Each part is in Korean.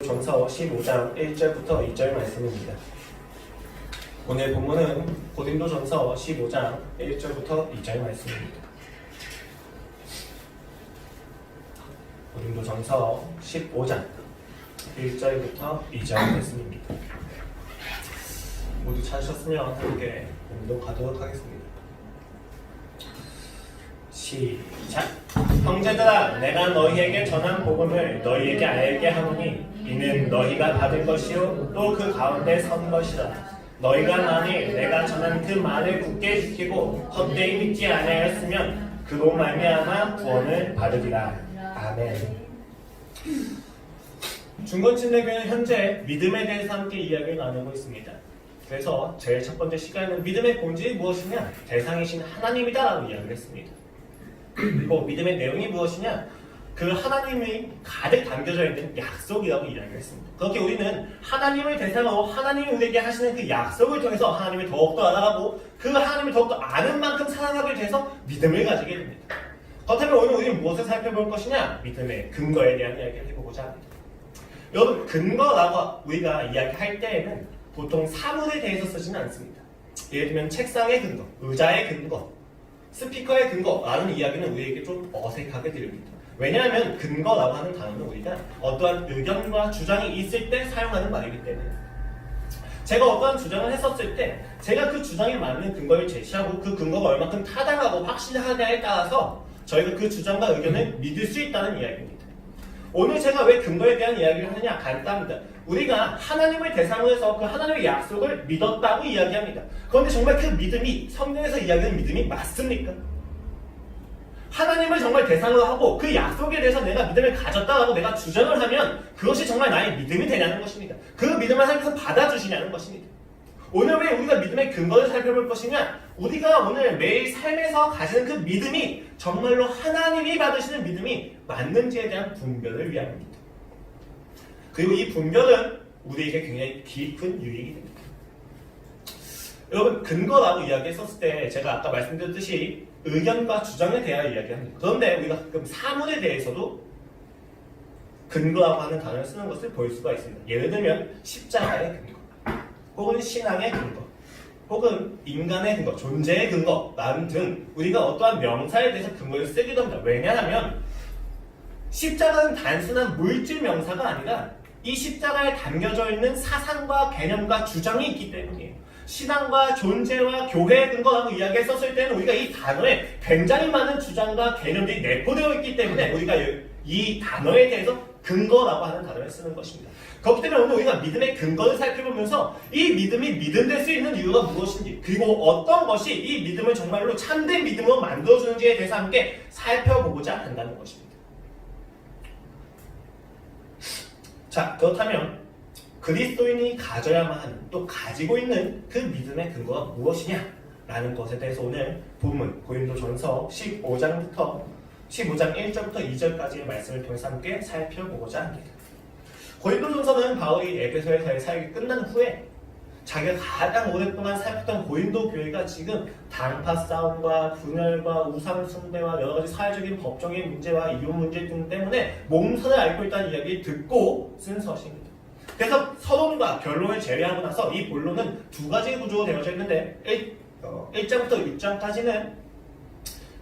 고린도전서 15장 1절부터 2절 말씀입니다. 오늘 본문은 고린도전서 15장 1절부터 2절 말씀입니다. 고린도전서 15장 1절부터 2절 말씀입니다. 모두 찾으셨으면 함께 운동하도록 하겠습니다. 시작! 형제들아, 내가 너희에게 전한 복음을 너희에게 알게 하노니 이는 너희가 받은 것이요 또 그 가운데 선 것이라. 너희가 만일 내가 전한 그 말을 굳게 지키고 헛되이 믿지 아니하였으면 그로 말미암아 구원을 받으리라. 아멘. 중건침례교회는 현재 믿음에 대해서 함께 이야기를 나누고 있습니다. 그래서 제일 첫 번째 시간에는 믿음의 본질이 무엇이냐? 대상이신 하나님이다라고 이야기를 했습니다. 그리고 믿음의 내용이 무엇이냐? 그 하나님이 가득 담겨져 있는 약속이라고 이야기를 했습니다. 그렇게 우리는 하나님을 대상으로 하나님이 우리에게 하시는 그 약속을 통해서 하나님을 더욱더 알아가고 그 하나님을 더욱더 아는 만큼 사랑하게 돼서 믿음을 가지게 됩니다. 그렇다면 오늘 우리는 무엇을 살펴볼 것이냐? 믿음의 근거에 대한 이야기를 해보고자 합니다. 여러분, 근거라고 우리가 이야기할 때에는 보통 사물에 대해서 쓰지는 않습니다. 예를 들면 책상의 근거, 의자의 근거, 스피커의 근거라는 이야기는 우리에게 좀 어색하게 들립니다. 왜냐하면 근거라고 하는 단어는 우리가 어떠한 의견과 주장이 있을 때 사용하는 말이기 때문에 제가 어떠한 주장을 했었을 때 제가 그 주장에 맞는 근거를 제시하고 그 근거가 얼마큼 타당하고 확실하냐에 따라서 저희가 그 주장과 의견을 믿을 수 있다는 이야기입니다. 오늘 제가 왜 근거에 대한 이야기를 하느냐? 간단합니다. 우리가 하나님을 대상으로 해서 그 하나님의 약속을 믿었다고 이야기합니다. 그런데 정말 그 믿음이 성경에서 이야기하는 믿음이 맞습니까? 하나님을 정말 대상으로 하고 그 약속에 대해서 내가 믿음을 가졌다라고 내가 주장을 하면 그것이 정말 나의 믿음이 되냐는 것입니다. 그 믿음을 하나님께서 받아주시냐는 것입니다. 오늘 왜 우리가 믿음의 근거를 살펴볼 것이냐? 우리가 오늘 매일 삶에서 가지는 그 믿음이 정말로 하나님이 받으시는 믿음이 맞는지에 대한 분별을 위함입니다. 그리고 이 분별은 우리에게 굉장히 깊은 유익이 됩니다. 여러분, 근거라고 이야기했었을 때 제가 아까 말씀드렸듯이 의견과 주장에 대하여 이야기합니다. 그런데 우리가 가끔 사물에 대해서도 근거라고 하는 단어를 쓰는 것을 볼 수가 있습니다. 예를 들면 십자가의 근거, 혹은 신앙의 근거, 혹은 인간의 근거, 존재의 근거 등 우리가 어떠한 명사에 대해서 근거를 쓰기도 합니다. 왜냐하면 십자가는 단순한 물질 명사가 아니라 이 십자가에 담겨져 있는 사상과 개념과 주장이 있기 때문이에요. 신앙과 존재와 교회의 근거라고 이야기했었을 때는 우리가 이 단어에 굉장히 많은 주장과 개념들이 내포되어 있기 때문에 우리가 이 단어에 대해서 근거라고 하는 단어를 쓰는 것입니다. 그렇기 때문에 오늘 우리가 믿음의 근거를 살펴보면서 이 믿음이 믿음될 수 있는 이유가 무엇인지, 그리고 어떤 것이 이 믿음을 정말로 참된 믿음으로 만들어주는지에 대해서 함께 살펴보고자 한다는 것입니다. 자, 그렇다면 그리스도인이 가져야만 하는, 또 가지고 있는 그 믿음의 근거가 무엇이냐? 라는 것에 대해서 오늘 본문 고린도전서 15장 1절부터 2절까지의 말씀을 통해서 함께 살펴보고자 합니다. 고린도전서는 바울이 에베소에서의 사역이 끝난 후에 자기가 가장 오랫동안 살폈던 고린도 교회가 지금 당파 싸움과 분열과 우상 숭배와 여러 가지 사회적인 법적인 문제와 이혼 문제 등 때문에 몸살을 앓고 있다는 이야기를 듣고 쓴 서신입니다. 그래서 서론과 결론을 제외하고 나서 이 본론은 두 가지 구조로 되어져 있는데 1장부터 6장까지는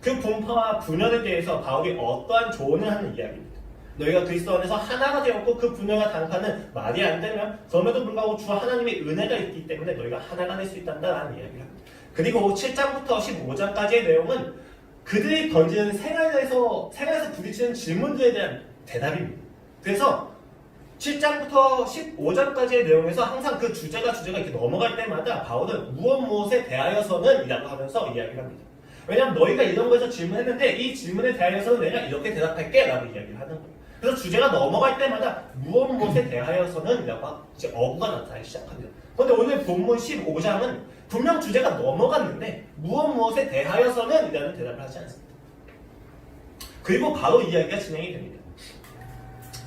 그 분파와 분열에 대해서 바울이 어떠한 조언을 하는 이야기입니다. 너희가 그리스도 안에서 하나가 되었고 그 분열과 당파는 말이 안 되면 그럼에도 불구하고 주 하나님의 은혜가 있기 때문에 너희가 하나가 될 수 있단다라는 이야기를 합니다. 그리고 7장부터 15장까지의 내용은 그들이 던지는 생활에서 부딪히는 질문들에 대한 대답입니다. 그래서 7장부터 15장까지의 내용에서 항상 그 주제가 이렇게 넘어갈 때마다 바울은 무엇에 대하여서는 이라고 하면서 이야기를 합니다. 왜냐하면 너희가 이런 거에서 질문했는데 이 질문에 대하여서는 내가 이렇게 대답할게 라고 이야기를 하는 거예요. 그래서 주제가 넘어갈 때마다 무엇에 대하여서는 이라고 이제 어구가 나타나기 시작합니다. 그런데 오늘 본문 15장은 분명 주제가 넘어갔는데 무엇에 대하여서는 이라는 대답을 하지 않습니다. 그리고 바로 이야기가 진행이 됩니다.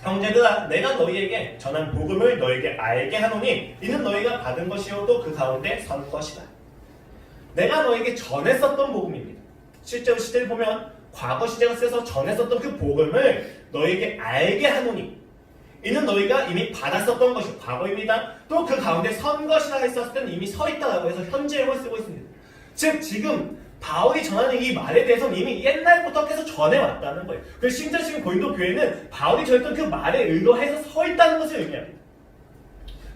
형제들아, 내가 너희에게 전한 복음을 너희에게 알게 하노니 이는 너희가 받은 것이요 또 그 가운데 선 것이다. 내가 너희에게 전했었던 복음입니다. 실제로 시대를 보면 과거 시제가 쓰여서 전했었던 그 복음을 너희에게 알게 하노니 이는 너희가 이미 받았었던 것이 과거입니다. 또 그 가운데 선 것이라 했었을 때는 이미 서 있다라고 해서 현재형을 쓰고 있습니다. 즉 지금 바울이 전하는 이 말에 대해서는 이미 옛날부터 계속 전해왔다는 거예요. 그래서 심지어 지금 고린도 교회는 바울이 전했던 그 말에 의거해서 서 있다는 것을 의미합니다.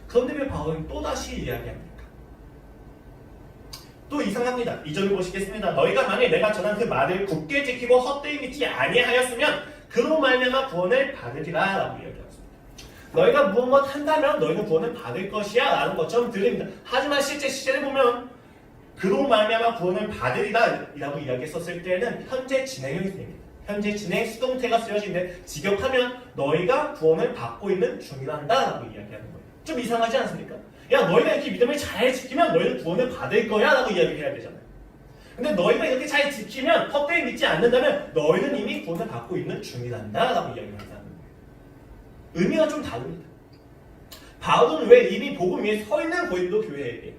그런데 왜 바울은 또다시 이야기합니까? 또 이상합니다. 2절을 보시겠습니다. 너희가 만일 내가 전한 그 말을 굳게 지키고 헛되이 믿지 아니하였으면 그로 말미암아 구원을 받으리라 라고 이야기합니다. 너희가 무엇 한다면 너희는 구원을 받을 것이야 라는 것처럼 들립니다. 하지만 실제 시제를 보면 그로 말미암아 구원을 받으리라 라고 이야기했었을 때는 현재 진행형이 됩니다. 현재 진행 수동태가 쓰여지는데 직역하면 너희가 구원을 받고 있는 중이란다 라고 이야기하는 거예요. 좀 이상하지 않습니까? 야 너희가 이렇게 믿음을 잘 지키면 너희는 구원을 받을 거야 라고 이야기해야 되잖아요. 근데 너희가 이렇게 잘 지키면 헛되이 믿지 않는다면 너희는 이미 구원을 받고 있는 중이란다 라고 이야기한다는 거예요. 의미가 좀 다릅니다. 바울은 왜 이미 복음 위에 서 있는 고린도 교회에게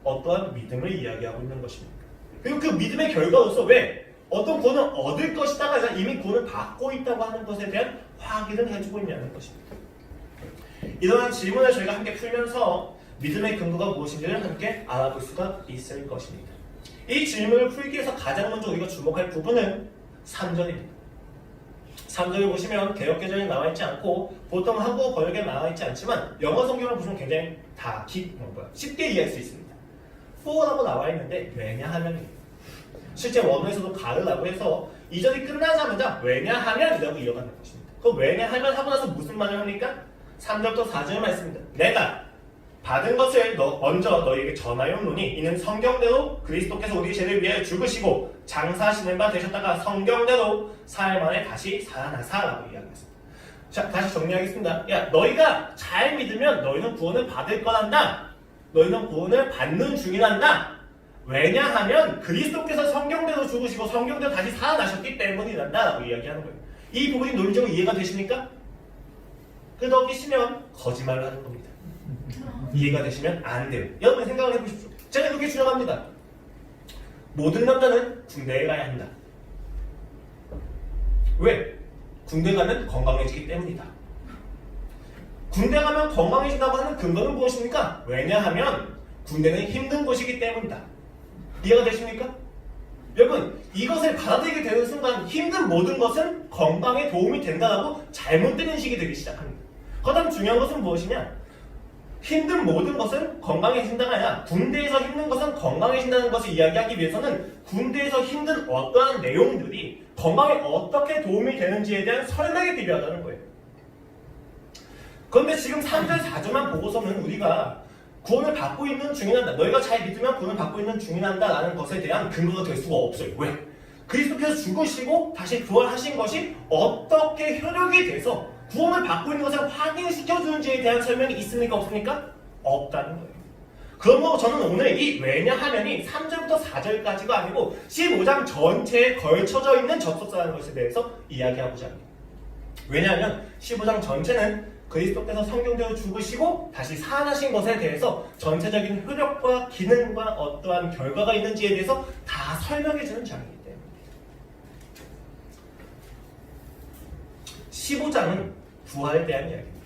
어떠한 믿음을 이야기하고 있는 것입니까? 그리고 그 믿음의 결과로서 왜 어떤 구원을 얻을 것이다가 아니라 이미 구원을 받고 있다고 하는 것에 대한 확인을 해주고 있냐는 것입니다. 이러한 질문을 저희가 함께 풀면서 믿음의 근거가 무엇인지를 함께 알아볼 수가 있을 것입니다. 이 질문을 풀기 위해서 가장 먼저 우리가 주목할 부분은 3절입니다. 3절을 보시면 개역개정에 나와있지 않고 보통 한국어 번역에 나와있지 않지만 영어 성경을 보시면 굉장히 다 쉽게 이해할 수 있습니다. for라고 나와있는데 왜냐하면 실제 원어에서도 가르라고 해서 2절이 끝나자마자 왜냐하면이라고 이어가는 것입니다. 그 왜냐하면 하고 나서 무슨 말을 합니까? 3절부터 4절 말씀입니다. 내가 받은 것을 먼저 너희에게 전하였노니 이는 성경대로 그리스도께서 우리 죄를 위하여 죽으시고 장사하시는 바 되셨다가 성경대로 사흘 만에 다시 살아나사라고 이야기했습니다. 자, 다시 정리하겠습니다. 야, 너희가 잘 믿으면 너희는 구원을 받을 거란다. 너희는 구원을 받는 중이란다. 왜냐하면 그리스도께서 성경대로 죽으시고 성경대로 다시 살아나셨기 때문이란다 라고 이야기하는 거예요. 이 부분이 논리적으로 이해가 되십니까? 끄덕이시면 거짓말을 하는 겁니다. 이해가 되시면 안 돼요. 여러분 생각을 해보십시오. 제가 이렇게 주장합니다. 모든 남자는 군대에 가야 한다. 왜? 군대 가면 건강해지기 때문이다. 군대 가면 건강해진다고 하는 근거는 무엇입니까? 왜냐하면 군대는 힘든 곳이기 때문이다. 이해가 되십니까? 여러분 이것을 받아들이게 되는 순간 힘든 모든 것은 건강에 도움이 된다라고 잘못된 인식이 되기 시작합니다. 가장 중요한 것은 무엇이냐? 힘든 모든 것은 건강해진다가 아니라 군대에서 힘든 것은 건강해진다는 것을 이야기하기 위해서는 군대에서 힘든 어떠한 내용들이 건강에 어떻게 도움이 되는지에 대한 설명이 필요하다는 거예요. 그런데 지금 3절 4절만 보고서는 우리가 구원을 받고 있는 중이란다. 너희가 잘 믿으면 구원을 받고 있는 중이란다 라는 것에 대한 근거가 될 수가 없어요. 왜? 그리스도께서 죽으시고 다시 부활하신 것이 어떻게 효력이 돼서 구원을 받고 있는 것을 확인시켜주는지에 대한 설명이 있습니까? 없습니까? 없다는 거예요. 그러므로 저는 오늘 이 왜냐하면이 3절부터 4절까지가 아니고 15장 전체에 걸쳐져 있는 접속사라는 것에 대해서 이야기하고자 합니다. 왜냐하면 15장 전체는 그리스도께서 성경대로 죽으시고 다시 살아나신 것에 대해서 전체적인 효력과 기능과 어떠한 결과가 있는지에 대해서 다 설명해주는 장이기 때문입니다. 15장은 부활에 대한 이야기입니다.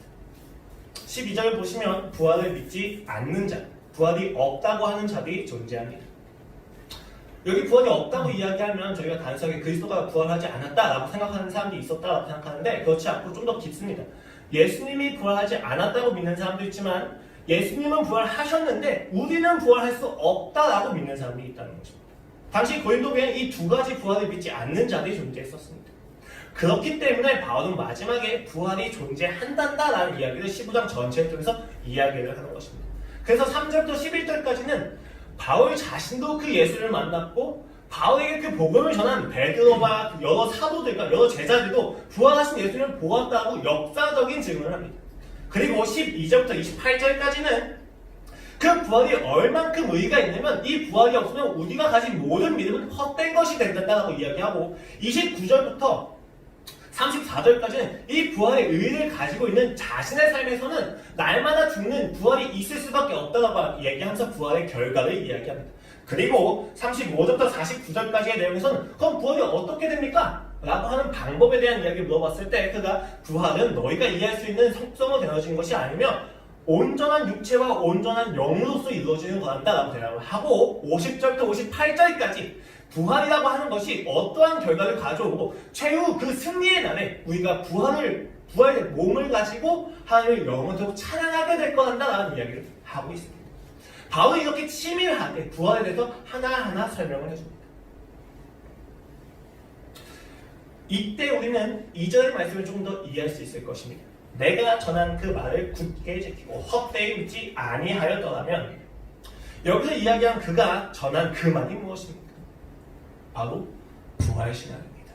12절을 보시면 부활을 믿지 않는 자, 부활이 없다고 하는 자들이 존재합니다. 여기 부활이 없다고 이야기하면 저희가 단순하게 그리스도가 부활하지 않았다라고 생각하는 사람들이 있었다라고 생각하는데 그렇지 않고 좀 더 깊습니다. 예수님이 부활하지 않았다고 믿는 사람도 있지만 예수님은 부활하셨는데 우리는 부활할 수 없다라고 믿는 사람이 있다는 것입니다. 당시 고린도 교회는 이 두 가지 부활을 믿지 않는 자들이 존재했었습니다. 그렇기 때문에 바울은 마지막에 부활이 존재한다라는 이야기를 15장 전체를 통해서 이야기를 하는 것입니다. 그래서 3절부터 11절까지는 바울 자신도 그 예수를 만났고 바울에게 그 복음을 전한 베드로와 여러 사도들과 여러 제자들도 부활하신 예수님을 보았다고 역사적인 증언을 합니다. 그리고 12절부터 28절까지는 그 부활이 얼만큼 의의가 있냐면 이 부활이 없으면 우리가 가진 모든 믿음은 헛된 것이 된다고 이야기하고 29절부터 34절까지는 이 부활의 의의를 가지고 있는 자신의 삶에서는 날마다 죽는 부활이 있을 수밖에 없다고 얘기하면서 부활의 결과를 이야기합니다. 그리고 35절부터 49절까지의 내용에서는 그럼 부활이 어떻게 됩니까? 라고 하는 방법에 대한 이야기를 물어봤을 때 그가 부활은 너희가 이해할 수 있는 속성으로 되어지는 것이 아니며 온전한 육체와 온전한 영으로서 이루어지는 거란다 라고 대답을 하고 50절부터 58절까지 부활이라고 하는 것이 어떠한 결과를 가져오고 최후 그 승리의 날에 우리가 부활의 몸을 가지고 하나님을 영원토록 찬양하게 될 거란다 라는 이야기를 하고 있습니다. 바로 이렇게 치밀하게 부활에 대해서 하나하나 설명을 해줍니다. 이때 우리는 2절의 말씀을 조금 더 이해할 수 있을 것입니다. 내가 전한 그 말을 굳게 지키고 헛되이 믿지 아니하였더라면 여기서 이야기한 그가 전한 그 말이 무엇입니까? 바로 부활신앙입니다.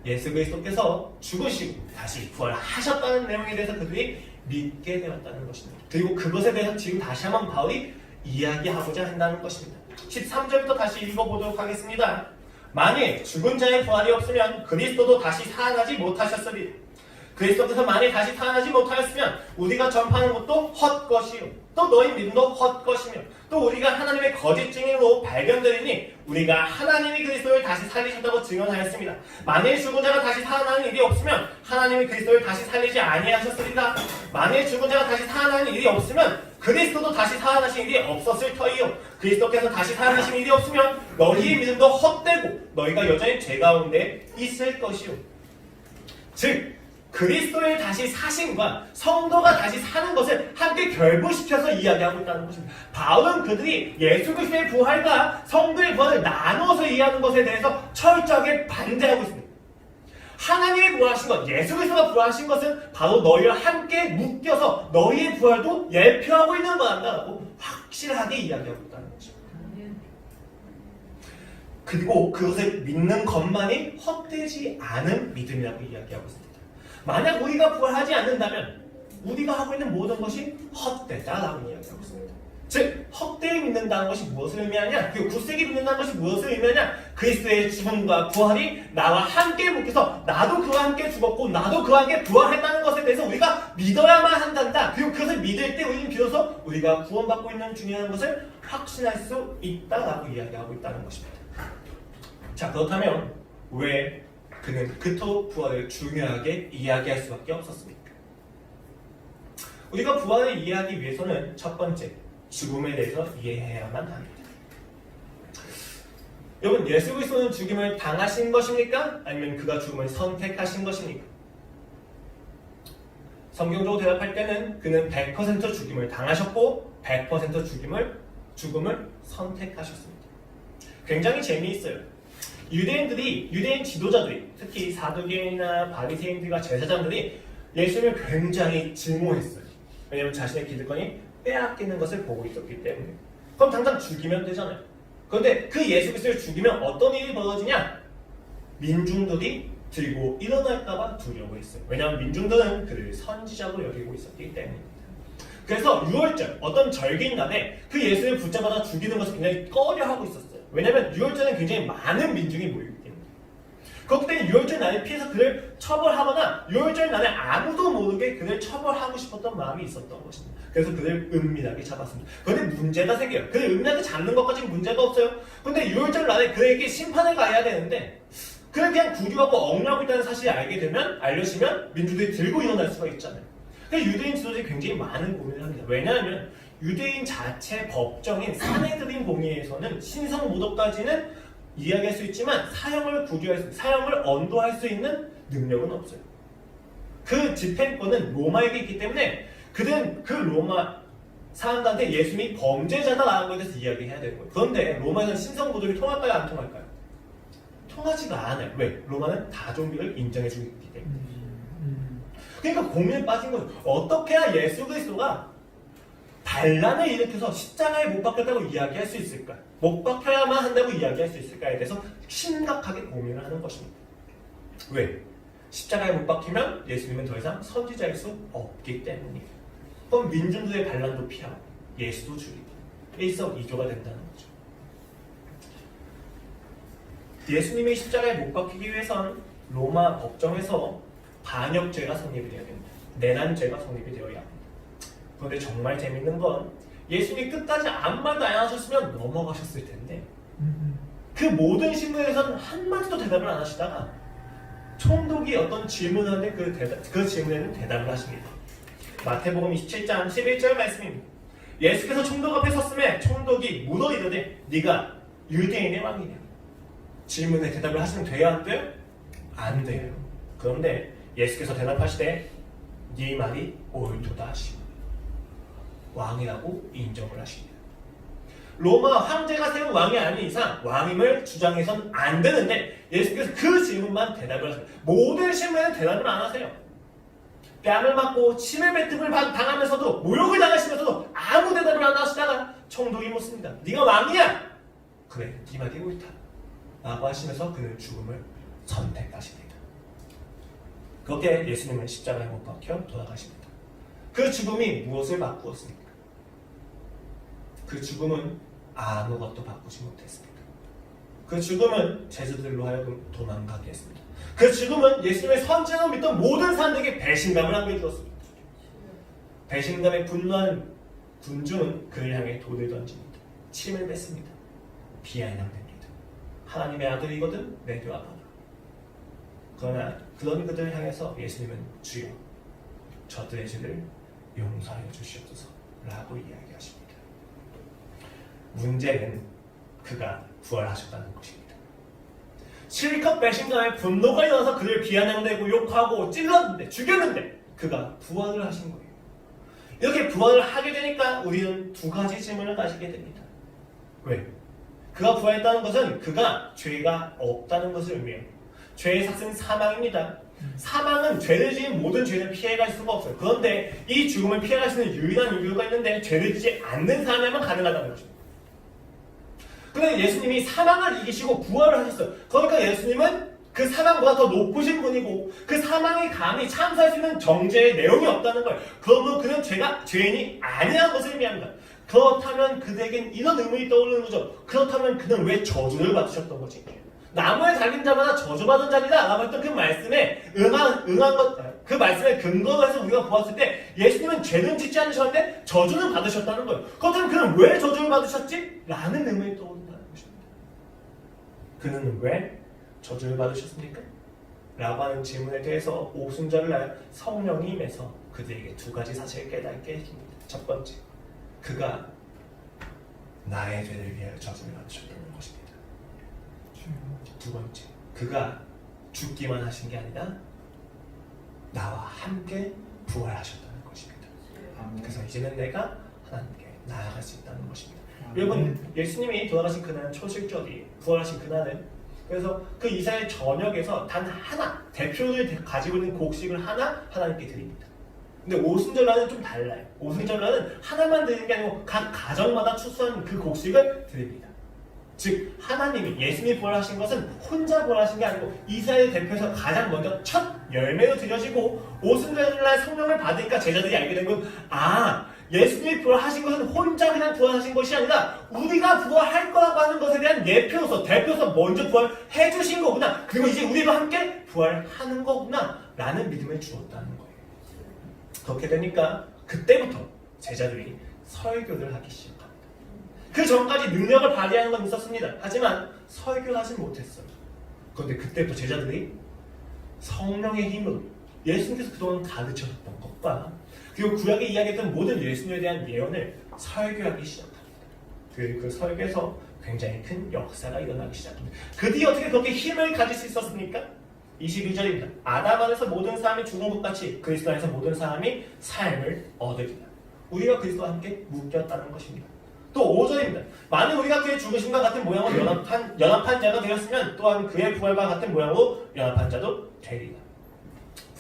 예수 그리스도께서 죽으시고 다시 부활하셨다는 내용에 대해서 그들이 믿게 되었다는 것입니다. 그리고 그것에 대해서 지금 다시 한번 바울이 이야기하고자 한다는 것입니다. 13절부터 다시 읽어보도록 하겠습니다. 만일 죽은 자의 부활이 없으면 그리스도도 다시 살아나지 못하셨으리. 그리스도께서 만일 다시 살아나지 못하였으면 우리가 전파하는 것도 헛것이요 또 너희 믿음도 헛것이며 또 우리가 하나님의 거짓 증인으로 발견되리니 우리가 하나님이 그리스도를 다시 살리셨다고 증언하였습니다. 만일 죽은 자가 다시 살아나는 일이 없으면 하나님이 그리스도를 다시 살리지 아니하셨으리라. 만일 죽은 자가 다시 살아나는 일이 없으면 그리스도도 다시 살아나신 일이 없었을 터이요 그리스도께서 다시 살아나신 일이 없으면 너희의 믿음도 헛되고 너희가 여전히 죄 가운데 있을 것이요. 즉 그리스도의 다시 사심과 성도가 다시 사는 것을 함께 결부시켜서 이야기하고 있다는 것입니다. 바울은 그들이 예수 그리스도의 부활과 성도의 부활을 나누어서 이해하는 것에 대해서 철저하게 반대하고 있습니다. 하나님이 부활하신 것, 예수 그리스도가 부활하신 것은 바로 너희와 함께 묶여서 너희의 부활도 예표하고 있는 거란다라고 확실하게 이야기하고 있다는 것입니다. 그리고 그것을 믿는 것만이 헛되지 않은 믿음이라고 이야기하고 있습니다. 만약 우리가 부활하지 않는다면 우리가 하고 있는 모든 것이 헛되다라고 이야기하고 있습니다. 즉 헛되이 믿는다는 것이 무엇을 의미하냐, 그리고 굳세게 믿는다는 것이 무엇을 의미하냐, 그리스도의 죽음과 부활이 나와 함께 묶여서 나도 그와 함께 죽었고 나도 그와 함께 부활했다는 것에 대해서 우리가 믿어야만 한단다. 그리고 그것을 믿을 때 우리는 비로소 우리가 구원받고 있는 중이라는 것을 확신할 수 있다라고 이야기하고 있다는 것입니다. 자, 그렇다면 왜 그는 그토록 부활을 중요하게 이야기할 수밖에 없었습니까? 우리가 부활을 이해하기 위해서는 첫 번째, 죽음에 대해서 이해해야만 합니다. 여러분, 예수 그리스도는 죽음을 당하신 것입니까? 아니면 그가 죽음을 선택하신 것입니까? 성경적으로 대답할 때는 그는 100% 죽음을 당하셨고 100% 죽음을 선택하셨습니다. 굉장히 재미있어요. 유대인 지도자들이, 특히 사두개인이나 바리새인들과 제사장들이 예수님을 굉장히 증오했어요. 왜냐하면 자신의 기득권이 빼앗기는 것을 보고 있었기 때문에. 그럼 당장 죽이면 되잖아요. 그런데 그 예수 그리스도를 죽이면 어떤 일이 벌어지냐? 민중들이 들고 일어날까봐 두려워했어요. 왜냐하면 민중들은 그를 선지자로 여기고 있었기 때문입니다. 그래서 6월절, 어떤 절기인 날에 그 예수를 붙잡아다 죽이는 것을 굉장히 꺼려하고 있었어요. 왜냐하면 6월절에는 굉장히 많은 민중이 모이기 때문에. 그렇기 때문에 6월절 날에 피해서 그를 처벌하거나 6월절 날에 아무도 모르게 그를 처벌하고 싶었던 마음이 있었던 것입니다. 그래서 그를 은밀하게 잡았습니다. 그런데 문제가 생겨요. 그를 은밀하게 잡는 것까지는 문제가 없어요. 그런데 6월절 날에 그에게 심판을 가야 되는데 그를 그냥 구류하고 억류하고 있다는 사실을 알려지면 민중들이 들고 일어날 수가 있잖아요. 그래서 유대인 지도자들이 굉장히 많은 고민을 합니다. 왜냐하면 유대인 자체 법정인 사내들인 공의에서는 신성 모독까지는 이야기할 수 있지만 사형을 언도할 수 있는 능력은 없어요. 그 집행권은 로마에게 있기 때문에 그들은 그 로마 사람들한테 예수님이 범죄자다라는 것에 대해서 이야기해야 되는 거예요. 그런데 로마에서는 신성 모독이 통할까요? 안 통할까요? 통하지가 않아요. 왜? 로마는 다종교를 인정해주고 있기 때문에. 그러니까 고민에 빠진 거죠. 어떻게 해야 예수 그리스도가 반란을 일으켜서 십자가에 못 박혔다고 이야기할 수 있을까? 못 박혀야만 한다고 이야기할 수 있을까에 대해서 심각하게 고민을 하는 것입니다. 왜? 십자가에 못 박히면 예수님은 더 이상 선지자일 수 없기 때문이에요. 그럼 민중들의 반란도 피하고 예수도 죽이고 일석이조가 된다는 거죠. 예수님이 십자가에 못 박히기 위해선 로마 법정에서 반역죄가 성립이 되어야 됩니다. 내난죄가 성립이 되어야 합니다. 그런데 정말 재밌는 건 예수님이 끝까지 아무 말도 안 하셨으면 넘어가셨을 텐데 그 모든 신문에서는 한마디도 대답을 안 하시다가 총독이 어떤 질문을 하는데 그 질문에는 대답을 하십니다. 마태복음 27장 11절 말씀입니다. 예수께서 총독 앞에 섰음에 총독이 물어 이르되 네가 유대인의 왕이냐? 질문에 대답을 하시면 돼요, 안 돼요? 안 돼요. 그런데 예수께서 대답하시되 네 말이 옳도다 하시고 왕이라고 인정을 하십니다. 로마 황제가 세운 왕이 아닌 이상 왕임을 주장해서는 안 되는데 예수께서 그 질문만 대답을 하세요. 모든 질문에는 대답을 안 하세요. 뺨을 맞고 침을 뱉음을 당하면서도 모욕을 당하시면서도 아무 대답을 안 하시다가 총독이 묻습니다. 네가 왕이야? 그래, 네 말이 옳다 라고 하시면서 그는 죽음을 선택하십니다. 그렇게 예수님은 십자가에 못 박혀 돌아가십니다. 그 죽음이 무엇을 바꾸었습니까? 그 죽음은 아무것도 바꾸지 못했습니다. 그 죽음은 제자들로 하여금 도망가게 했습니다. 그 죽음은 예수님의 선지자로 믿던 모든 사람들에게 배신감을 안겨주었습니다. 배신감에 분노한 군중은 그를 향해 돌을 던집니다. 침을 뱉습니다. 비아냥됩니다. 하나님의 아들이거든 내려와봐라. 그러나 그런 그들을 향해서 예수님은 주여 저들의 죄를 용서하여 주시옵소서 라고 이야기하십니다. 문제는 그가 부활하셨다는 것입니다. 실컷 배신감에 분노가 일어나서 그를 비아냥대고 욕하고 찔렀는데 죽였는데 그가 부활을 하신 거예요. 이렇게 부활을 하게 되니까 우리는 두 가지 질문을 가지게 됩니다. 왜? 그가 부활했다는 것은 그가 죄가 없다는 것을 의미해요. 죄의 삭은 사망입니다. 사망은 죄를 지은 모든 죄를 피해갈 수가 없어요. 그런데 이 죽음을 피해갈 수 있는 유일한 이유가 있는데 죄를 지지 않는 사람에만 가능하다는 것입니다. 그런데 예수님이 사망을 이기시고 부활을 하셨어요. 그러니까 예수님은 그 사망보다 더 높으신 분이고 그 사망이 감히 참수할 수 있는 정죄의 내용이 없다는 거예요. 그러면 그는 죄인이 아니라는 것을 의미합니다. 그렇다면 그들에겐 이런 의문이 떠오르는 거죠. 그렇다면 그는 왜 저주를 받으셨던 거지? 나무에 달린 자마다 저주받은 자리다 라고 했던 그 말씀에 응한 것, 그 말씀에 근거로 해서 우리가 보았을 때 예수님은 죄는 짓지 않으셨는데 저주는 받으셨다는 거예요. 그렇다면 그는 왜 저주를 받으셨지? 라는 의문이 떠오른다는 것입니다. 그는 왜 저주를 받으셨습니까? 라고 하는 질문에 대해서 오순절날 성령이 임해서 그들에게 두 가지 사실을 깨닫게 해줍니다. 첫 번째, 그가 나의 죄를 위하여 저주를 받으셨다는 것입니다. 두 번째, 그가 죽기만 하신 게 아니라 나와 함께 부활하셨다는 것입니다. 그래서 이제는 내가 하나님께 나아갈 수 있다는 것입니다. 여러분, 예수님이 돌아가신 그날은 초실절이에요. 부활하신 그날은. 그래서 그 이사의 저녁에서 단 하나, 대표를 가지고 있는 곡식을 하나 하나님께 드립니다. 근데 오순절날은 좀 달라요. 오순절날은 하나만 드리는 게 아니고 각 가정마다 추수한 그 곡식을 드립니다. 즉 하나님이 예수님이 부활하신 것은 혼자 부활하신 게 아니고 이스라엘 대표에서 가장 먼저 첫 열매로 드려지고 오순절날 성령을 받으니까 제자들이 알게 된 건 예수님이 부활하신 것은 혼자 그냥 부활하신 것이 아니라 우리가 부활할 거라고 하는 것에 대한 예표로서 대표로서 먼저 부활해 주신 거구나. 그리고 이제 우리가 함께 부활하는 거구나 라는 믿음을 주었다는 거예요. 그렇게 되니까 그때부터 제자들이 설교를 하기 시작합니다. 그 전까지 능력을 발휘하는 건 있었습니다. 하지만 설교를 하지 못했어요. 그런데 그때부터 제자들이 성령의 힘으로 예수님께서 그동안 가르쳐줬던 것과 그리고 구약에 이야기했던 모든 예수님에 대한 예언을 설교하기 시작합니다. 그 설교에서 굉장히 큰 역사가 일어나기 시작합니다. 그 뒤에 어떻게 그렇게 힘을 가질 수 있었습니까? 22절입니다. 아담 안에서 모든 사람이 죽은 것 같이 그리스도 안에서 모든 사람이 삶을 얻으리라. 우리가 그리스도와 함께 묶였다는 것입니다. 또 5절입니다. 만일 우리가 그의 죽으심과 같은 모양으로 연합한 자가 되었으면 또한 그의 부활과 같은 모양으로 연합한 자도 되리라.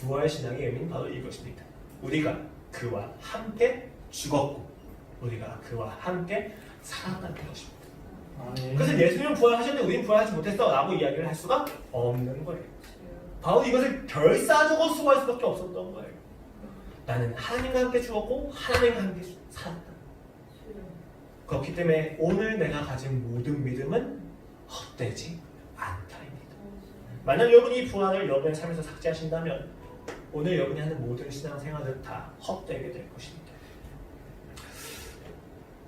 부활신앙의 의미는 바로 이것입니다. 우리가 그와 함께 죽었고 우리가 그와 함께 살았다는 것입니다. 그래서 예수님은 부활하셨는데 우리는 부활하지 못했어 라고 이야기를 할 수가 없는 거예요. 바로 이것을 결사적으로 수고할 수밖에 없었던 거예요. 나는 하나님과 함께 죽었고 하나님과 함께 살았다. 그렇기 때문에 오늘 내가 가진 모든 믿음은 헛되지 않다입니다. 만약 여러분이 부활을 여러분의 삶에서 삭제하신다면 오늘 여러분이 하는 모든 신앙생활은 다 헛되게 될 것입니다.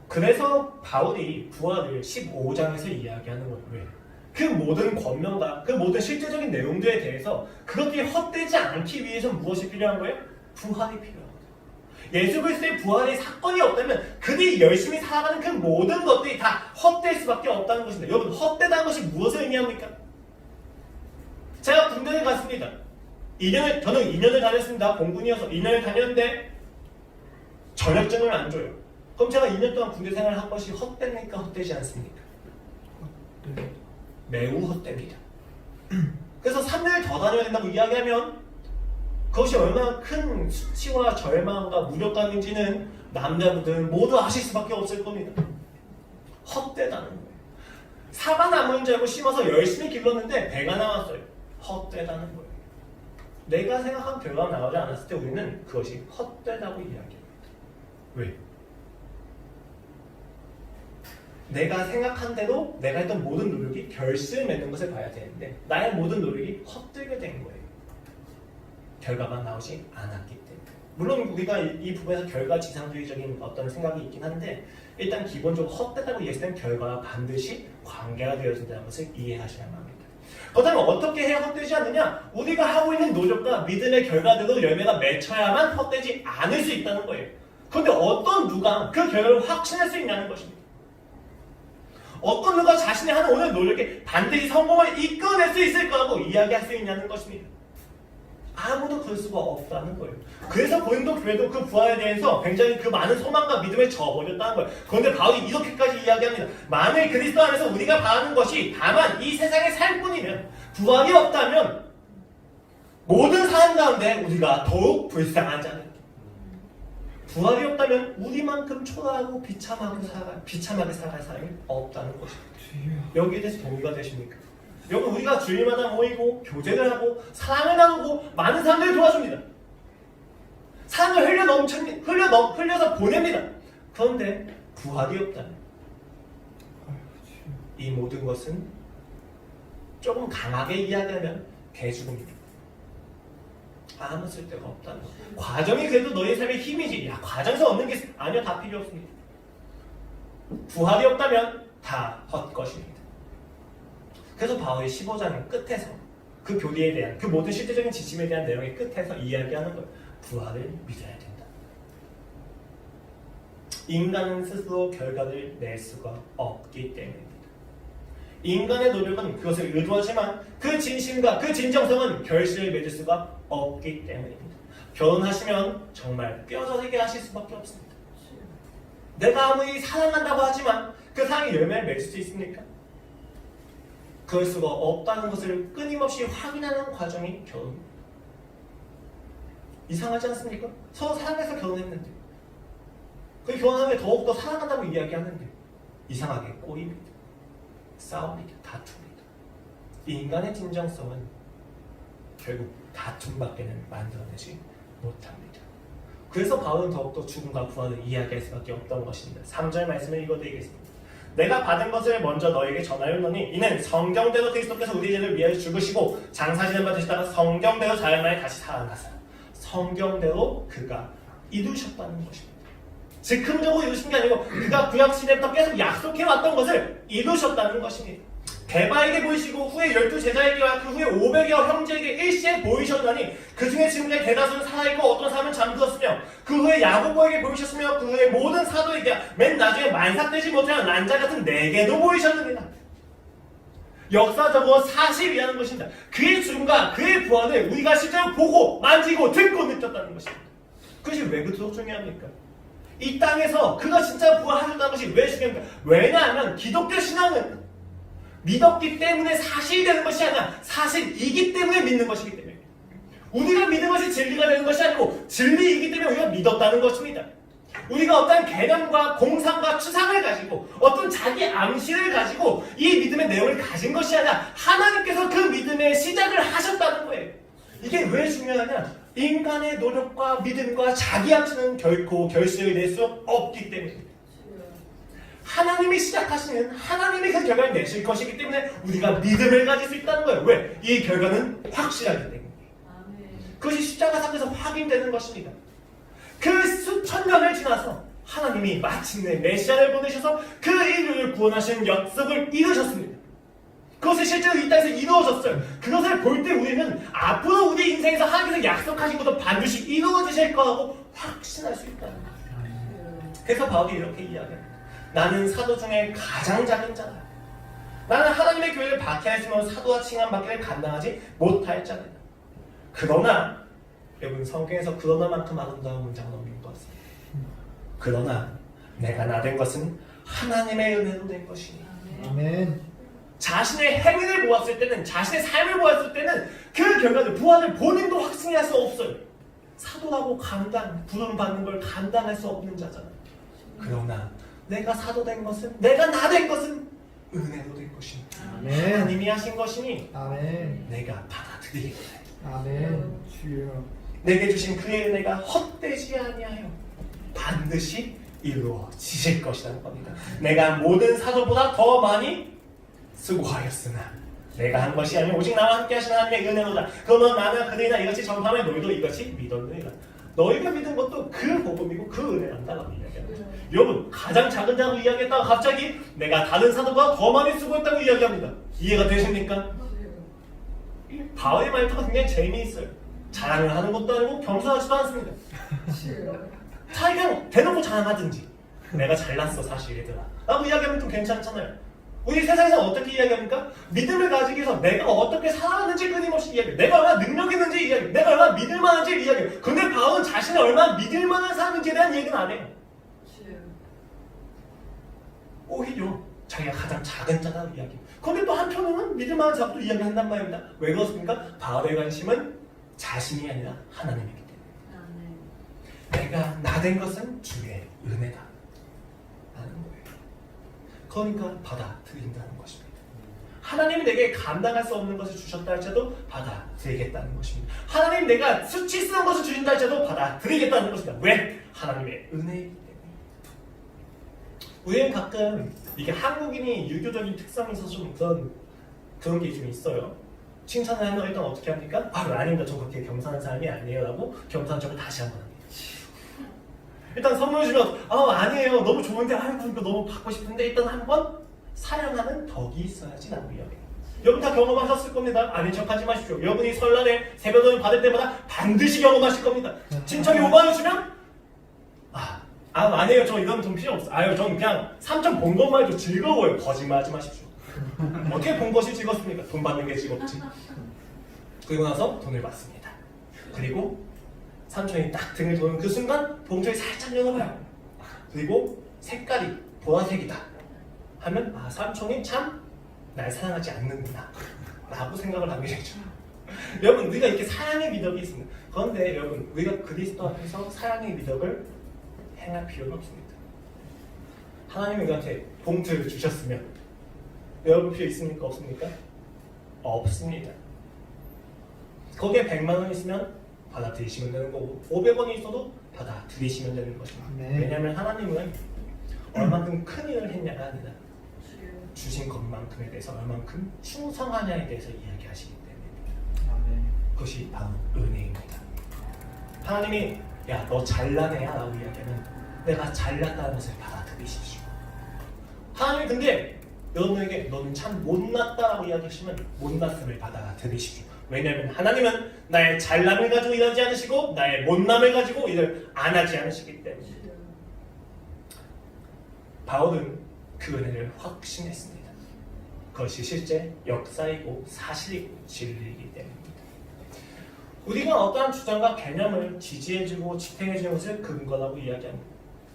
그래서 바울이 부활을 15장에서 이야기하는 거예요. 왜? 그 모든 권면과 그 모든 실제적인 내용들에 대해서 그것들이 헛되지 않기 위해서 무엇이 필요한 거예요? 부활이 필요한 거예요. 예수 그리스도의 부활의 사건이 없다면 그들이 열심히 살아가는 그 모든 것들이 다 헛될 수밖에 없다는 것입니다. 여러분, 헛되다는 것이 무엇을 의미합니까? 제가 군대를 갔습니다. 저는 2년을 다녔습니다. 공군이어서 2년을 다녔는데 전역증을 안 줘요. 그럼 제가 2년 동안 군대 생활을 한 것이 헛됩니까? 헛되지 않습니까? 매우 헛됩니다. 그래서 3년을 더 다녀야 된다고 이야기하면 그것이 얼마나 큰 수치와 절망과 무력감인지는 남자분들은 모두 아실 수밖에 없을 겁니다. 헛되다는 거예요. 사과 나무인 줄 알고 심어서 열심히 길렀는데 배가 나왔어요. 헛되다는 거예요. 내가 생각한 결과가 나오지 않았을 때 우리는 그것이 헛되다고 이야기합니다. 왜? 내가 생각한 대로 내가 했던 모든 노력이 결실을 맺는 것을 봐야 되는데 나의 모든 노력이 헛되게 된 거예요. 결과가 나오지 않았기 때문에. 물론 우리가 이 부분에서 결과지상주의적인 어떤 생각이 있긴 한데 일단 기본적으로 헛되다고 이해했을 때 결과가 반드시 관계가 되어진다는 것을 이해하셔야만 합니다. 그렇다면 어떻게 해야 헛되지 않느냐? 우리가 하고 있는 노력과 믿음의 결과대로 열매가 맺혀야만 헛되지 않을 수 있다는 거예요. 그런데 어떤 누가 그 결과를 확신할 수 있냐는 것입니다. 어떤 누가 자신의 하는 오늘 노력에 반드시 성공을 이끌어낼 수 있을 거라고 이야기할 수 있냐는 것입니다. 아무도 그럴 수가 없다는 거예요. 그래서 고린도 교회도 그 부활에 대해서 굉장히 그 많은 소망과 믿음에 져버렸다는 거예요. 그런데 바울이 이렇게까지 이야기합니다. 만일 그리스도 안에서 우리가 바라는 것이 다만 이 세상에 살 뿐이면 부활이 없다면 모든 사람 가운데 우리가 더욱 불쌍한 자는 부활이 없다면 우리만큼 초라하고 비참하게 살아갈 사람이 없다는 것입니다. 여기에 대해서 동의가 되십니까? 여러분, 우리가 주일마다 모이고 교제를 하고 사랑을 나누고 많은 사람들을 도와줍니다. 사랑을 흘려서 보냅니다. 그런데 부활이 없다면 이 모든 것은 조금 강하게 이야기하면 개죽음입니다. 아무 쓸데가 없다는 것. 과정이 그래도 너희 삶의 힘이지. 야, 과정에서 얻는 게 아니요, 다 필요 없습니다. 부활이 없다면 다 헛것입니다. 그래서 바울이 15장 끝에서 그 교리에 대한 그 모든 실제적인 지침에 대한 내용의 끝에서 이야기하는 거예요. 부활을 믿어야 된다. 인간은 스스로 결과를 낼 수가 없기 때문입니다. 인간의 노력은 그것을 의도하지만 그 진심과 그 진정성은 결실을 맺을 수가 없기 때문입니다. 결혼하시면 정말 뼈저리게 하실 수밖에 없습니다. 내가 아무리 사랑한다고 하지만 그 사랑이 열매를 맺을 수 있습니까? 그럴 수가 없다는 것을 끊임없이 확인하는 과정이 결혼입니다. 이상하지 않습니까? 서로 사랑해서 결혼했는데 그 결혼하면 더욱더 사랑한다고 이야기하는데 이상하게 꼬입니다. 싸웁니다. 다툽니다. 인간의 진정성은 결국 다툼밖에는 만들어내지 못합니다. 그래서 바울은 더욱더 죽음과 부활을 이야기할 수밖에 없던 것입니다. 3절 말씀을 읽어드리겠습니다. 내가 받은 것을 먼저 너에게 전하였노니 이는 성경대로 그리스도께서 우리 죄를 위하여 죽으시고 장사지는 바 되시다가 성경대로 사흘 다시 살아나사 성경대로 그가 이루셨다는 것입니다. 즉흥적으로 이루신 게 아니고 그가 구약시대부터 계속 약속해왔던 것을 이루셨다는 것입니다. 대바에게 보이시고 후에 12제자에게와 그 후에 500여 형제에게 일시에 보이셨더니 그 중에 지금까지 대다수는 살아있고 어떤 사람은 잠들었으며 그 후에 야고보에게 보이셨으며 그 후에 모든 사도에게 맨 나중에 만삭되지 못하는 난자 같은 내게도 보이셨느니라. 역사적으로 사실이라는 것입니다. 그의 죽음과 그의 부활을 우리가 실제로 보고 만지고 듣고 느꼈다는 것입니다. 그것이 왜 그토록 중요합니까? 이 땅에서 그가 진짜 부활하셨다는 것이 왜 중요합니까? 왜냐하면 기독교 신앙은 믿었기 때문에 사실이 되는 것이 아니라 사실이기 때문에 믿는 것이기 때문에 우리가 믿는 것이 진리가 되는 것이 아니고 진리이기 때문에 우리가 믿었다는 것입니다. 우리가 어떤 개념과 공상과 추상을 가지고 어떤 자기 암시를 가지고 이 믿음의 내용을 가진 것이 아니라 하나님께서 그 믿음의 시작을 하셨다는 거예요. 이게 왜 중요하냐? 인간의 노력과 믿음과 자기 암시는 결코 결실을 낼 수 없기 때문입니다. 하나님이 시작하시는 하나님이 그 결과를 내실 것이기 때문에 우리가 믿음을 가질 수 있다는 거예요. 왜? 이 결과는 확실하기 때문에. 그것이 십자가 사건에서 확인되는 것입니다. 그 수천 년을 지나서 하나님이 마침내 메시아를 보내셔서 그 인류를 구원하시는 약속을 이루셨습니다. 그것이 실제로 이 땅에서 이루어졌어요. 그것을 볼 때 우리는 앞으로 우리 인생에서 하나님께서 약속하신 것도 반드시 이루어지실 거라고 확신할 수 있다. 그래서 바울이 이렇게 이야기합니다. 나는 사도 중에 가장 작은 자다. 나는 하나님의 교회를 박해하였으며 사도와 칭함받기를 감당하지 못할 자다. 그러나 여러분 성경에서 그러나만큼 아름다운 문장은 없는 것 같습니다. 그러나 내가 나된 것은 하나님의 은혜로 된 것이니. 아멘. 자신의 행위를 보았을 때는, 자신의 삶을 보았을 때는 그 결과를, 부활을 본인도 확신할 수 없어요. 사도라고 부름 받는 걸 감당할 수 없는 자잖아요. 그러나 내가 사도 된 것은, 내가 나 된 것은 은혜로 된 것이니. 아멘. 하나님이 하신 것이니 아멘. 내가 받아들이겠다. 아멘. 주여. 내게 주신 그의 은혜가 헛되지 아니하여 반드시 이루어지실 것이라는 겁니다. 내가 모든 사도보다 더 많이 수고하였으나 내가 한 것이 아니오 오직 나와 함께 하시는 하나님의 은혜로다. 그러면 나나 그들이나 이것이 전파하면 너희도 이것이 믿었느니라. 너희가 믿은 것도 그 복음이고 그 은혜란다라고 이야기합니다. 여러분 가장 작은 자로 이야기했다가 갑자기 내가 다른 사도보다 더 많이 수고했다고 이야기합니다. 이해가 되십니까? 바울의 말투가 굉장히 재미있어요. 자랑을 하는 것도 아니고 겸손하지도 않습니다. 그냥 대놓고 자랑하든지 내가 잘났어 사실 얘들아 라고 이야기하면 좀 괜찮잖아요. 우리 세상에서 어떻게 이야기합니까? 믿음을 가지기 위해서 내가 어떻게 살아왔는지 끊임없이 이야기해요. 내가 얼마나 능력 있는지 이야기해요. 내가 얼마나 믿을만한지 이야기해요. 근데 바울은 자신이 얼마나 믿을만한 사람인지에 대한 얘기는 안 해요. 오히려 자기가 가장 작은 자라고 이야기해요. 그런데 또 한편으로는 믿을만한 자도 이야기한단 말입니다. 왜 그렇습니까? 바울의 관심은 자신이 아니라 하나님이기 때문에. 내가 나 된 것은 주의 은혜다 라는 거예요. 그러니까 받아들인다는 것입니다. 하나님이 내게 감당할 수 없는 것을 주셨다 할지라도 받아들이겠다는 것입니다. 하나님 내가 수치스러운 것을 주신다 할지라도 받아들이겠다는 것입니다. 왜? 하나님의 은혜이기 때문에. 우리는 가끔 이게 한국인이 유교적인 특성이 있어서 좀 그런 게 좀 있어요. 칭찬을 하면 일단 어떻게 합니까? 아닙니다. 저 그렇게 겸손한 사람이 아니에요 라고 겸손한 척을 다시 한번 합니다. 일단 선물 주면 아니에요 너무 좋은데 이거 너무 받고 싶은데 일단 한번 사랑하는 덕이 있어야지 라고 이야기해요. 여러분 다 경험하셨을 겁니다. 아닌 척하지 마십시오. 여러분이 설날에 세뱃돈을 받을 때마다 반드시 경험하실 겁니다. 친척이 5만원 주면 아니에요 저 이런 돈 필요 없어요. 전 그냥 3천 본 것만 해도 즐거워요. 거짓말하지 마십시오. 어떻게 본 것이 즐겁습니까? 돈 받는 게 즐겁지. 그리고 나서 돈을 받습니다. 그리고 삼촌이 딱 등을 도는 그 순간 봉투를 살짝 열어봐요. 그리고 색깔이 보라색이다 하면 삼촌이 참 날 사랑하지 않는구나 라고 생각을 하게 되죠. 여러분 우리가 이렇게 사랑의 미덕이 있습니다. 그런데 여러분 우리가 그리스도 앞에서 사랑의 미덕을 행할 필요는 없습니다. 하나님이 우리한테 봉투를 주셨으면 여러분 필요 있습니까? 없습니까? 없습니다. 거기에 100만 원 있으면 받아들이시면 되는 거고 500원이 있어도 받아들이시면 되는 것입니다. 네. 왜냐하면 하나님은 얼만큼 큰 일을 했냐가 아니라 주신 것만큼에 대해서 얼만큼 충성하냐에 대해서 이야기하시기 때문입니다. 아멘. 그것이 바로 은혜입니다. 하나님이 야 너 잘나네야 라고 이야기하면 내가 잘났다는 것을 받아들이십시오. 하나님이 근데 여러분에게 너는 참 못났다라고 이야기하시면 못났음을 받아들이십시오. 왜냐하면 하나님은 나의 잘남을 가지고 일하지 않으시고 나의 못남을 가지고 일을 안 하지 않으시기 때문에. 바울은 그 은혜를 확신했습니다. 그것이 실제 역사이고 사실이고 진리이기 때문입니다. 우리가 어떠한 주장과 개념을 지지해주고 지탱해주는 것을 근거라고 이야기합니다.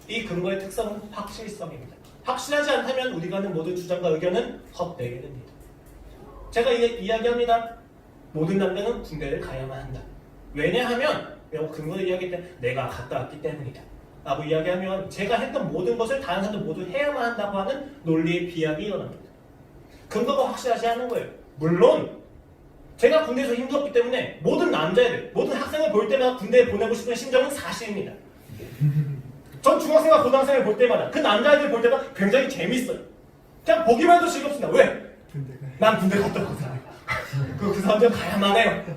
이 근거의 특성은 확실성입니다. 확실하지 않다면 우리가 하는 모든 주장과 의견은 헛되게 됩니다. 제가 이야기합니다. 모든 남자는 군대를 가야만 한다. 왜냐하면 근거를 이야기할 때 내가 갔다 왔기 때문이다 라고 이야기하면 제가 했던 모든 것을 다른 사람도 모두 해야만 한다고 하는 논리의 비약이 일어납니다. 근거가 확실하지 않은 거예요. 물론 제가 군대에서 힘들었기 때문에 모든 남자애들, 모든 학생을 볼 때마다 군대에 보내고 싶은 심정은 사실입니다. 전 중학생과 고등학생을 볼 때마다 그 남자애들 볼 때마다 굉장히 재밌어요. 그냥 보기만 해도 즐겁습니다. 왜? 난 군대 갔다 왔거든요. 그 사람들 가야만 해요.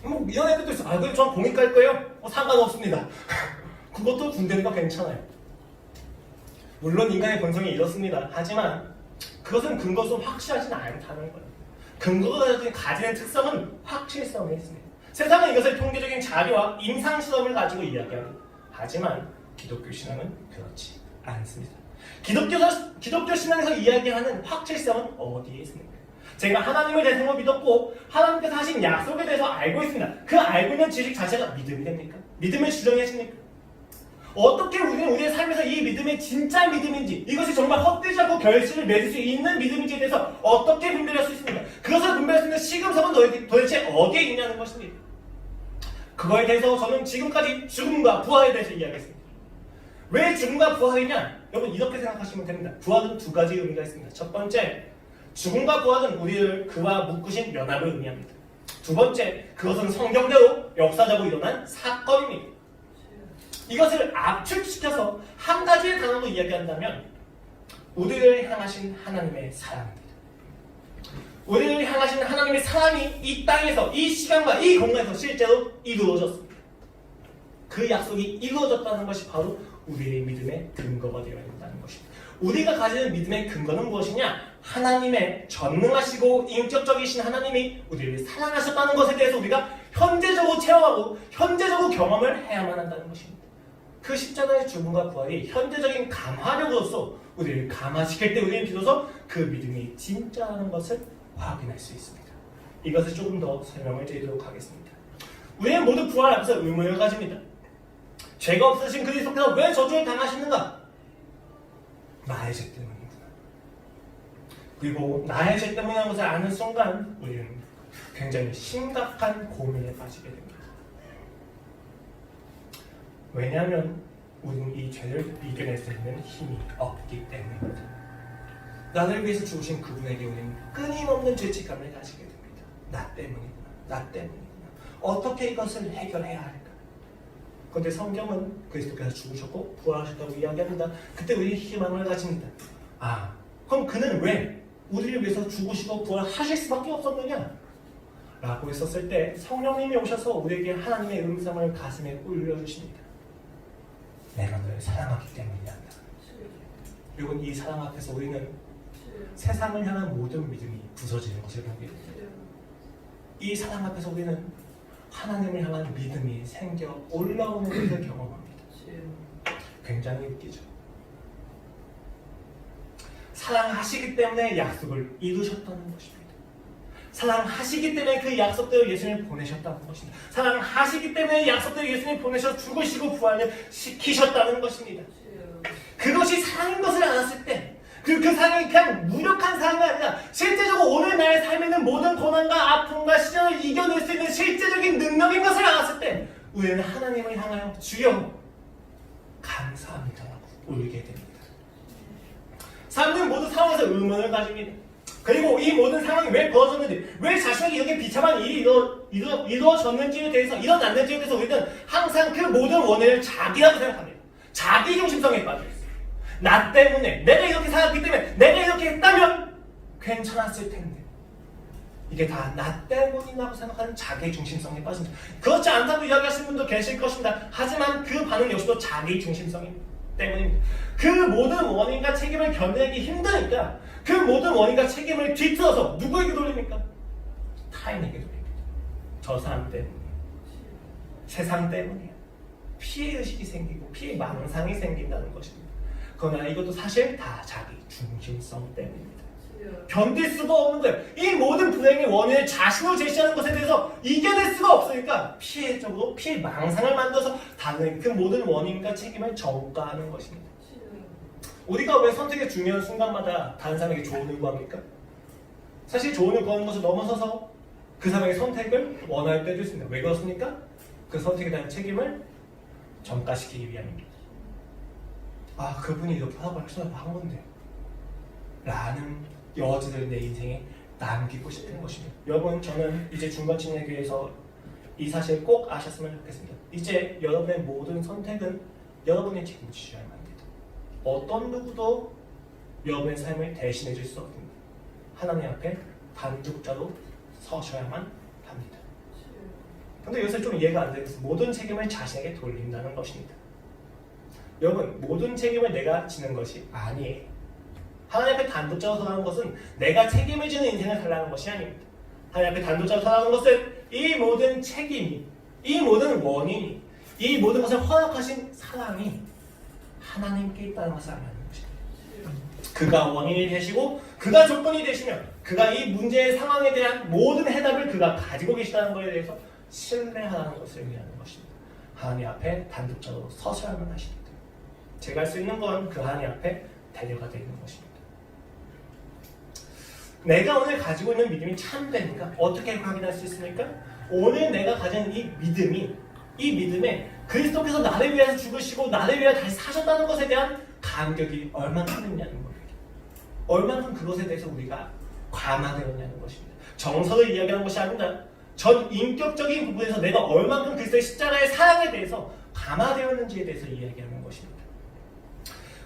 뭐 이런 애들도 있어. 그럼 전 공익 갈 거예요? 상관없습니다. 그것도 군대니까 괜찮아요. 물론 인간의 본성이 이렇습니다. 하지만 그것은 근거로서 확실하지는 않다는 거예요. 근거가 가지는 특성은 확실성에 있습니다. 세상은 이것을 통계적인 자료와 임상시험을 가지고 이야기합니다. 하지만 기독교 신앙은 그렇지 않습니다. 기독교 신앙에서 이야기하는 확실성은 어디에 있습니까? 제가 하나님을 대상으로 믿었고 하나님께서 하신 약속에 대해서 알고 있습니다. 그 알고 있는 지식 자체가 믿음이 됩니까? 믿음을 주장하십니까? 어떻게 우리는 우리의 삶에서 이 믿음이 진짜 믿음인지, 이것이 정말 헛되지 않고 결실을 맺을 수 있는 믿음인지에 대해서 어떻게 분별할 수 있습니까? 그것을 분별할 수 있는 시금석은 도대체 어디에 있냐는 것입니다. 그거에 대해서 저는 지금까지 죽음과 부활에 대해서 이야기했습니다. 왜 죽음과 부활이냐? 여러분 이렇게 생각하시면 됩니다. 부활은 두 가지 의미가 있습니다. 첫 번째, 죽음과 부활은 우리를 그와 묶으신 연합을 의미합니다. 두 번째, 그것은 성경대로 역사적으로 일어난 사건입니다. 이것을 압축시켜서 한 가지의 단어로 이야기한다면 우리를 향하신 하나님의 사랑입니다. 우리를 향하신 하나님의 사랑이 이 땅에서, 이 시간과 이 공간에서 실제로 이루어졌습니다. 그 약속이 이루어졌다는 것이 바로 우리의 믿음의 근거가 되어야 된다는 것입니다. 우리가 가지는 믿음의 근거는 무엇이냐? 하나님의 전능하시고 인격적이신 하나님이 우리를 사랑하셨다는 것에 대해서 우리가 현재적으로 체험하고 현재적으로 경험을 해야만 한다는 것입니다. 그 십자가의 죽음과 부활이 현재적인 감화력으로서 우리를 감화시킬 때 우리는 비로소 그 믿음이 진짜라는 것을 확인할 수 있습니다. 이것을 조금 더 설명을 드리도록 하겠습니다. 우리는 모두 부활 앞에서 의문을 가집니다. 죄가 없으신 그리스도께서 왜 저주를 당하시는가? 나의 죄 때문이구나. 그리고 나의 죄 때문이라는 것을 아는 순간 우리는 굉장히 심각한 고민에 빠지게 됩니다. 왜냐하면 우리는 이 죄를 이겨낼 수 있는 힘이 없기 때문입니다. 나를 위해서 죽으신 그분에게 우리는 끊임없는 죄책감을 가지게 됩니다. 나 때문이구나. 나 때문이구나. 어떻게 이것을 해결해야 할까? 그런데 성경은 그리스도께서 죽으셨고 부활하셨다고 이야기합니다. 그때 우리는 희망을 가집니다. 아, 그럼 그는 왜 우리를 위해서 죽으시고 부활하실 수밖에 없었느냐? 라고 했었을 때 성령님이 오셔서 우리에게 하나님의 음성을 가슴에 울려주십니다. 내가 너를 사랑하기 때문이란다. 그리고 이 사랑 앞에서 우리는 세상을 향한 모든 믿음이 부서지는 것을 보게 됩니다. 이 사랑 앞에서 우리는 하나님을 향한 믿음이 생겨 올라오는 것을 경험합니다. 굉장히 웃기죠. 사랑하시기 때문에 약속을 이루셨다는 것입니다. 사랑하시기 때문에 그 약속대로 예수님을 보내셨다는 것입니다. 사랑하시기 때문에 약속대로 예수님을 보내셔서 죽으시고 부활을 시키셨다는 것입니다. 그것이 사랑인 것을 알았을 때 그 사랑이 그냥 무력한 사랑이 아니라 실제적으로 오늘 나의 삶에 있는 모든 고난과 아픔과 시련을 이겨낼 수 있는 실제적인 능력인 것을 알았을 때 우리는 하나님을 향하여 주여 감사합니다라고 울게 됩니다. 사람들은 모두 상황에서 의문을 가집니다. 그리고 이 모든 상황이 왜 벌어졌는지, 왜 자신에게 이렇게 비참한 일이 이루어졌는지에 대해서, 일어났는지에 대해서 우리는 항상 그 모든 원인을 자기라고 생각합니다. 자기 중심성에 빠져있어요. 나 때문에, 내가 이렇게 살았기 때문에, 내가 이렇게 했다면 괜찮았을 텐데. 이게 다 나 때문이라고 생각하는 자기 중심성에 빠집니다. 그렇지 않다고 이야기하시는 분도 계실 것입니다. 하지만 그 반응 역시도 자기 중심성 때문입니다. 그 모든 원인과 책임을 견디기 힘드니까 그 모든 원인과 책임을 뒤틀어서 누구에게 돌립니까? 타인에게 돌립니다. 저 사람 때문에, 세상 때문에 피해의식이 생기고 피해 망상이 생긴다는 것입니다. 그러나 이것도 사실 다 자기 중심성 때문입니다. 견딜 수가 없는 거예요. 이 모든 불행의 원인을 자신으로 제시하는 것에 대해서 이겨낼 수가 없으니까 피해적으로 피해 망상을 만들어서 다른 그 모든 원인과 책임을 전가하는 것입니다. 우리가 왜 선택의 중요한 순간마다 다른 사람에게 조언을 구합니까? 사실 조언을 구하는 것을 넘어서서 그 사람의 선택을 원할 때도 있습니다. 왜 그렇습니까? 그 선택에 대한 책임을 전가시키기 위함입니다. 아, 그분이 이렇게 하고 한 건데 라는 여지를 내 인생에 남기고 싶은 것입니다. 여러분, 저는 이제 중간침례교회에서 이 사실 꼭 아셨으면 좋겠습니다. 이제 여러분의 모든 선택은 여러분이 책임지셔야만 합니다. 어떤 누구도 여러분의 삶을 대신해 줄 수 없습니다. 하나님 앞에 반죽자로 서셔야만 합니다. 근데 요새 좀 이해가 안 되겠어요. 모든 책임을 자신에게 돌린다는 것입니다. 여러분, 모든 책임을 내가 지는 것이 아니에요. 하나님 앞에 단독자로 서라는 것은 내가 책임을 지는 인생을 살라는 것이 아닙니다. 하나님 앞에 단독자로 서라는 것은 이 모든 책임이, 이 모든 원인이, 이 모든 것을 허락하신 사랑이 하나님께 있다는 것을 알는 것입니다. 그가 원인이 되시고 그가 조건이 되시면 그가 이 문제의 상황에 대한 모든 해답을 그가 가지고 계시다는 것에 대해서 신뢰하라는 것을 의미하는 것입니다. 하나님 앞에 단독자로 서셔야만 하십니다. 제가 할 수 있는 건 그 하나님 앞에 대려가 되는 것입니다. 내가 오늘 가지고 있는 믿음이 참되니까 어떻게 확인할 수 있습니까? 오늘 내가 가진 이 믿음에 그리스도께서 나를 위해서 죽으시고 나를 위해 다시 사셨다는 것에 대한 감격이 얼만큼 있냐는 겁니다. 얼만큼 그것에 대해서 우리가 감화되었냐는 것입니다. 정서를 이야기하는 것이 아니라 전 인격적인 부분에서 내가 얼만큼 그리스도의 십자가의 사랑에 대해서 감화되었는지에 대해서 이야기하는 것입니다.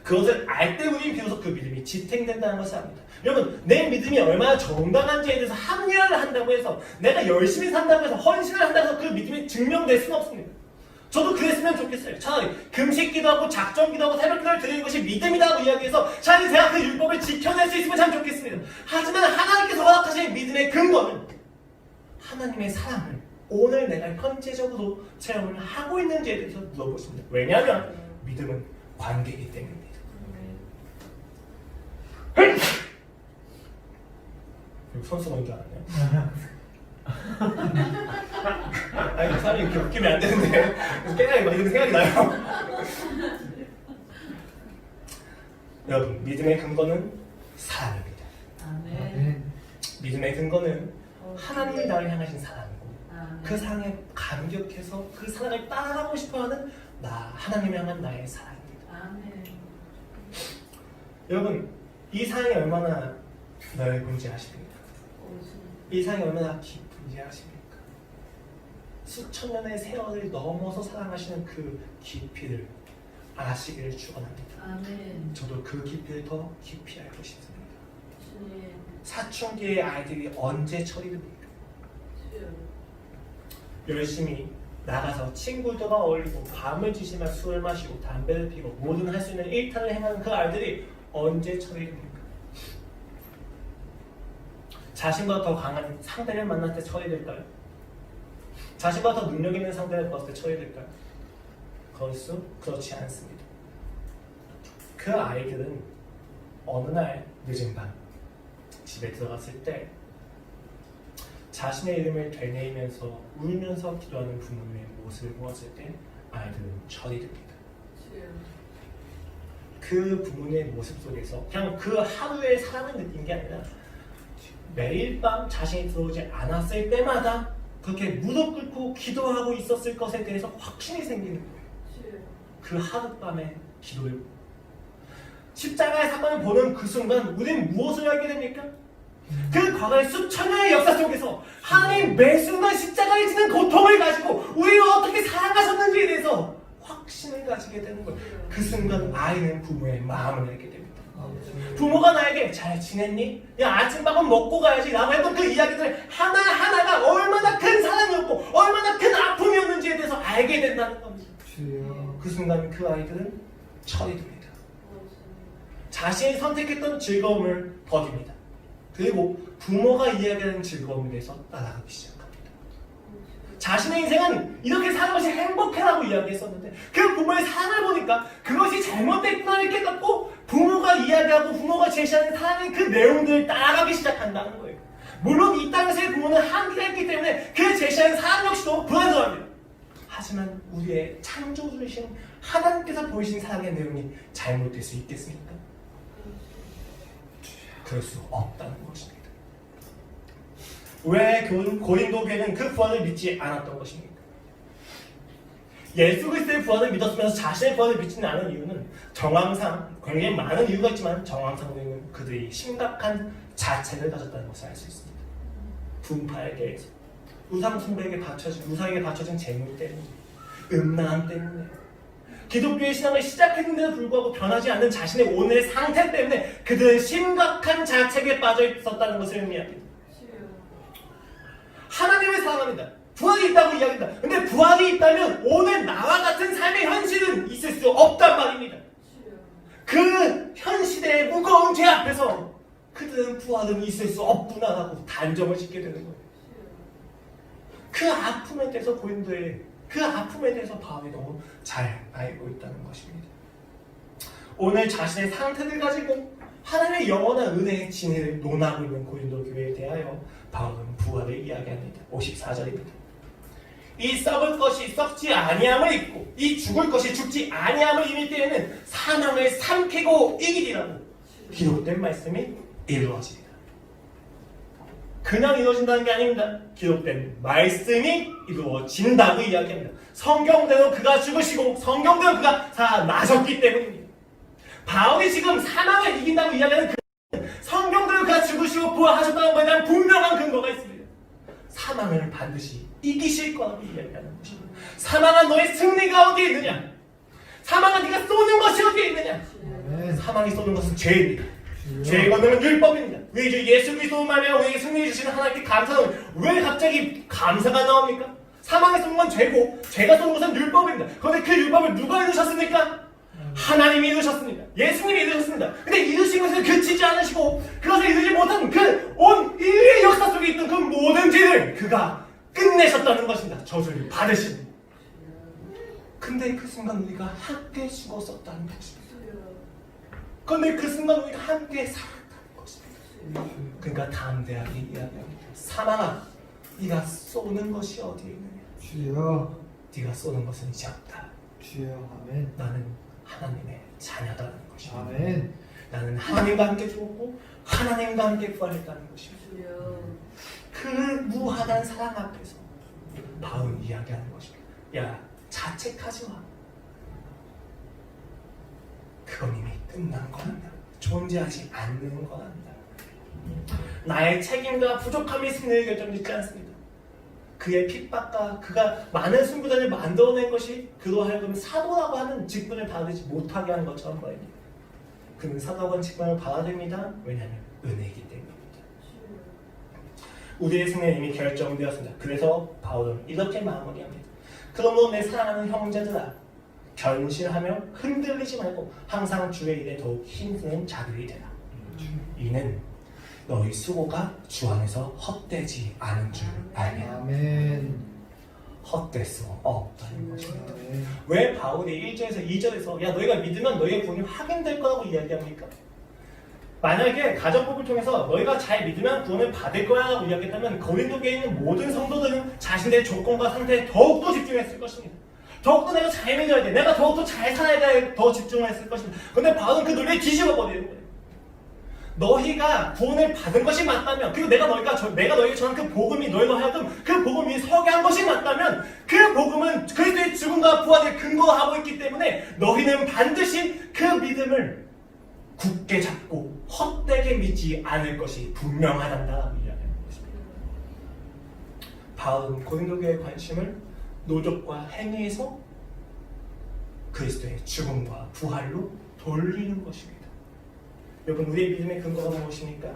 그것을 알 때 우리는 비로소 그 믿음이 지탱된다는 것을 압니다. 여러분, 내 믿음이 얼마나 정당한지에 대해서 합리화를 한다고 해서 내가 열심히 산다고 해서 헌신을 한다고 해서 그 믿음이 증명될 수는 없습니다. 저도 그랬으면 좋겠어요. 차라리 금식 기도하고 작정 기도하고 새벽 기도를 드리는 것이 믿음이라고 이야기해서 차라리 제가 그 율법을 지켜낼 수 있으면 참 좋겠습니다. 하지만 하나님께서 허락하신 믿음의 근거는 하나님의 사랑을 오늘 내가 현재적으로 체험을 하고 있는지에 대해서 물어보십니다. 왜냐하면 믿음은 관계이기 때문입니다. 선수 뭔 줄 알았네요. 아니, 사람이 이렇게 웃기면 안 되는데 깨달이 막 이런 생각이 나요. 여러분, 믿음의 근거는 사랑입니다. 아멘. 믿음의 근거는 하나님이 나를 향하신 사랑이고 아멘. 그 사랑에 감격해서 그 사랑을 따라가고 싶어하는 하나님을 향한 나의 사랑입니다. 아멘. 여러분, 이 사랑이 얼마나 넓은지 아십니까? 이 사랑이 얼마나 깊은지 아십니까? 수천 년의 세월을 넘어서 사랑하시는 그 깊이를 아시기를 축원합니다. 아멘. 저도 그 깊이를 더 깊이 알고 싶습니다. 주님. 사춘기의 아이들이 언제 처리됩니까? 주여. 열심히 나가서 친구들과 어울리고 밤을 지새며 술을 마시고 담배를 피고 모든 할 수 있는 일탈을 행하는 그 아이들이 언제 처리됩니까? 자신보다 더 강한 상대를 만날 때 처리될까요? 자신보다 더 능력 있는 상대를 봤을 때 처리될까요? 그렇지 않습니다. 그 아이들은 어느 날 늦은 밤 집에 들어갔을 때 자신의 이름을 되뇌이면서 울면서 기도하는 부모님의 모습을 보았을 때 아이들은 처리됩니다. 주여. 그 부모님의 모습 속에서 그냥 그 하루의 사랑을 느낀 게 아니라 매일 밤 자신이 들어오지 않았을 때마다 그렇게 무릎 꿇고 기도하고 있었을 것에 대해서 확신이 생기는 거예요. 주여. 그 하룻밤의 기도를 십자가의 사건을 보는 그 순간 우리는 무엇을 알게 됩니까? 그 과거의 수천 년의 역사 속에서 하나님 매 순간 십자가에 지는 고통을 가지고 우리를 어떻게 사랑하셨는지에 대해서 확신을 가지게 되는 거예요. 그 순간 아이는 부모의 마음을 알게 됩니다. 부모가 나에게 잘 지냈니? 야, 아침밥은 먹고 가야지 라고 했던 그 이야기들 하나하나가 얼마나 큰 사랑이었고 얼마나 큰 아픔이었는지에 대해서 알게 된다는 겁니다. 그 순간 그 아이들은 처리됩니다. 자신이 선택했던 즐거움을 버립니다. 그리고 부모가 이야기하는 즐거움에 대해서 따라가기 시작합니다. 자신의 인생은 이렇게 사는 것이 행복해라고 이야기했었는데 그 부모의 사랑을 보니까 그것이 잘못됐구나를 깨닫고 부모가 이야기하고 부모가 제시하는 사랑의 그 내용들을 따라가기 시작한다는 거예요. 물론 이 땅에서의 부모는 한계가 있기 때문에 그 제시하는 사랑 역시도 불완전합니다. 하지만 우리의 창조주이신 하나님께서 보이신 사랑의 내용이 잘못될 수 있겠습니까? 그럴 수 없다는 것입니다. 왜 고린도 교회는 그 부활을 믿지 않았던 것입니까? 예수 그리스도의 부활을 믿었으면서 자신의 부활을 믿지는 않은 이유는 정황상 굉장히 많은 이유가 있지만 정황상으로는 그들이 심각한 자책을 가졌다는 것을 알 수 있습니다. 분파에 대해서 우상 숭배에게 바쳐진 재물 때문에 음란함 때문에 기독교의 신앙을 시작했는데도 불구하고 변하지 않는 자신의 오늘의 상태 때문에 그들은 심각한 자책에 빠져 있었다는 것을 의미합니다. 하나님을 사랑합니다. 부활이 있다고 이야기합니다. 근데 부활이 있다면 오늘 나와 같은 삶의 현실은 있을 수 없단 말입니다. 그 현 시대의 무거운 죄 앞에서 부활은 있을 수 없구나라고 단정을 짓게 되는 거예요. 그 아픔에 대해서 고린도의 그 아픔에 대해서 바울이 너무 잘 알고 있다는 것입니다. 오늘 자신의 상태를 가지고 하나님의 영원한 은혜의 진리를 논하고 있는 고린도 교회에 대하여 바울은 부활을 이야기합니다. 54절입니다. 이 썩을 것이 썩지 아니함을 잊고 이 죽을 것이 죽지 아니함을 이밀 때에는 사망을 삼키고 이기리라고 기록된 말씀이 이루어집니다. 그냥 이루어진다는 게 아닙니다. 기록된 말씀이 이루어진다고 이야기합니다. 성경대로 그가 죽으시고 성경대로 그가 살아나셨기 때문입니다. 바울이 지금 사망을 이긴다고 이야기하는 그 성경대로 그가 죽으시고 부활하셨다는 것에 대한 분명한 근거가 있습니다. 사망을 반드시 이기실 거라고 이야기하는 것입니다. 사망한 너의 승리가 어디에 있느냐? 사망한 네가 쏘는 것이 어디에 있느냐? 아멘. 사망이 쏘는 것은 죄입니다. 주여. 죄의 권능은 율법입니다. 우리 주 예수 그리스도 말미암아 우리에게 승리해 주시는 하나님께 감사는 왜 갑자기 감사가 나옵니까? 사망에 쏘는 건 죄고 죄가 쏘는 것은 율법입니다. 그런데 그 율법을 누가 이루셨습니까? 하나님이 이루셨습니다. 예수님이 이루셨습니다. 근데 이루신 것을 그치지 않으시고 그것을 이루지 못한 그 온 인류의 역사 속에 있던 그 모든 죄를 그가 끝내셨다는 것입니다. 저주를 받으신. 근데 그 순간 우리가 함께 죽었었다는 것입니다. 그런데 그 순간 우리가 함께 살았다는 것입니다. 그러니까 담대하게 이야기합니다. 사망아, 네가 쏘는 것이 어디에 있느냐? 주여. 네가 쏘는 것은 이제 없다. 주여. 아멘. 나는 하나님의 자녀다라는 것입니다. 아멘. 나는 하나님과 함께 죽었고 하나님과 함께 부활했다는 것입니다. 그 무한한 사랑 앞에서 바울은 이야기하는 것입니다. 야, 자책하지 마. 그건 이미 끝난 거란다. 존재하지 않는 거란다. 나의 책임과 부족함이 승리를 결정짓지 않습니다. 그의 핍박과 그가 많은 승부자를 만들어낸 것이 그로 하여금 사도라고 하는 직분을 받지 못하게 하는 것처럼 말입니다. 그는 사도라고 하는 직분을 받아야 됩니다. 왜냐하면 은혜이기 때문입니다. 우리의 승리는 이미 결정되었습니다. 그래서 바울은 이렇게 마무리합니다. 그러므로 내 사랑하는 형제들아, 견실하며 흔들리지 말고 항상 주의 일에 더욱 힘쓰는 자들이 되라. 이는 너희 수고가 주 안에서 헛되지 않은 줄 알면 아멘. 헛될 수 없다는 것입니다. 아멘. 왜 바울이 1절에서 2절에서 야 너희가 믿으면 너희의 구원이 확인될 거라고 이야기합니까? 만약에 가정법을 통해서 너희가 잘 믿으면 구원을 받을 거야 라고 이야기했다면 고린도 교회에 있는 모든 성도들은 자신들의 조건과 상태에 더욱더 집중했을 것입니다. 더욱더 내가 잘 믿어야 돼. 내가 더욱더 잘 살아야 돼. 더 집중을 했을 것입니다. 그런데 바울은 그 논리를 뒤집어 버리는 거예요. 너희가 구원을 받은 것이 맞다면, 그리고 내가 너희에게 전한 그 복음이 너희로 하여금 그 복음이 서게 한 것이 맞다면, 그 복음은 그리스도의 죽음과 부활을 근거하고 있기 때문에 너희는 반드시 그 믿음을 굳게 잡고 헛되게 믿지 않을 것이 분명하단다라고 이야기하는 것입니다. 바울은 고린도 교회의 관심을 노적과 행위에서 그리스도의 죽음과 부활로 돌리는 것입니다. 여러분, 우리의 믿음의 근거가 무엇입니까?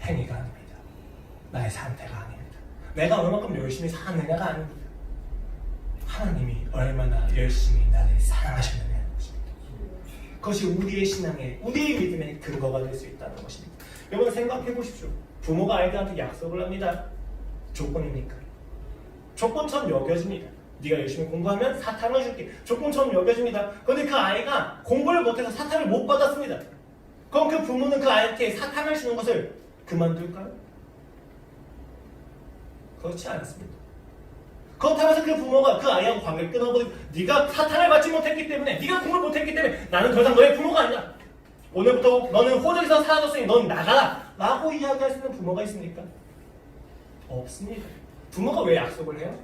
행위가 아닙니다. 나의 상태가 아닙니다. 내가 얼마큼 열심히 사느냐가 아닙니다. 하나님이 얼마나 열심히 나를 사랑하셨느냐는 것입니다. 그것이 우리의 신앙의, 우리의 믿음의 근거가 될 수 있다는 것입니다. 여러분 생각해 보십시오. 부모가 아이들한테 약속을 합니다. 조건입니까? 조건처럼 여겨집니다. 네가 열심히 공부하면 사탕을 줄게. 조건처럼 여겨집니다. 그런데 그 아이가 공부를 못해서 사탕을 못 받았습니다. 그럼 그 부모는 그 아이한테 사탕을 주는 것을 그만둘까요? 그렇지 않습니다. 그렇다면서 그 부모가 그 아이하고 관계를 끊어버리고 네가 사탕을 받지 못했기 때문에, 네가 공부를 못했기 때문에 나는 더 이상 너의 부모가 아니야. 오늘부터 너는 호적에서 사라졌으니 넌 나가라 라고 이야기할 수 있는 부모가 있습니까? 없습니다. 부모가 왜 약속을 해요?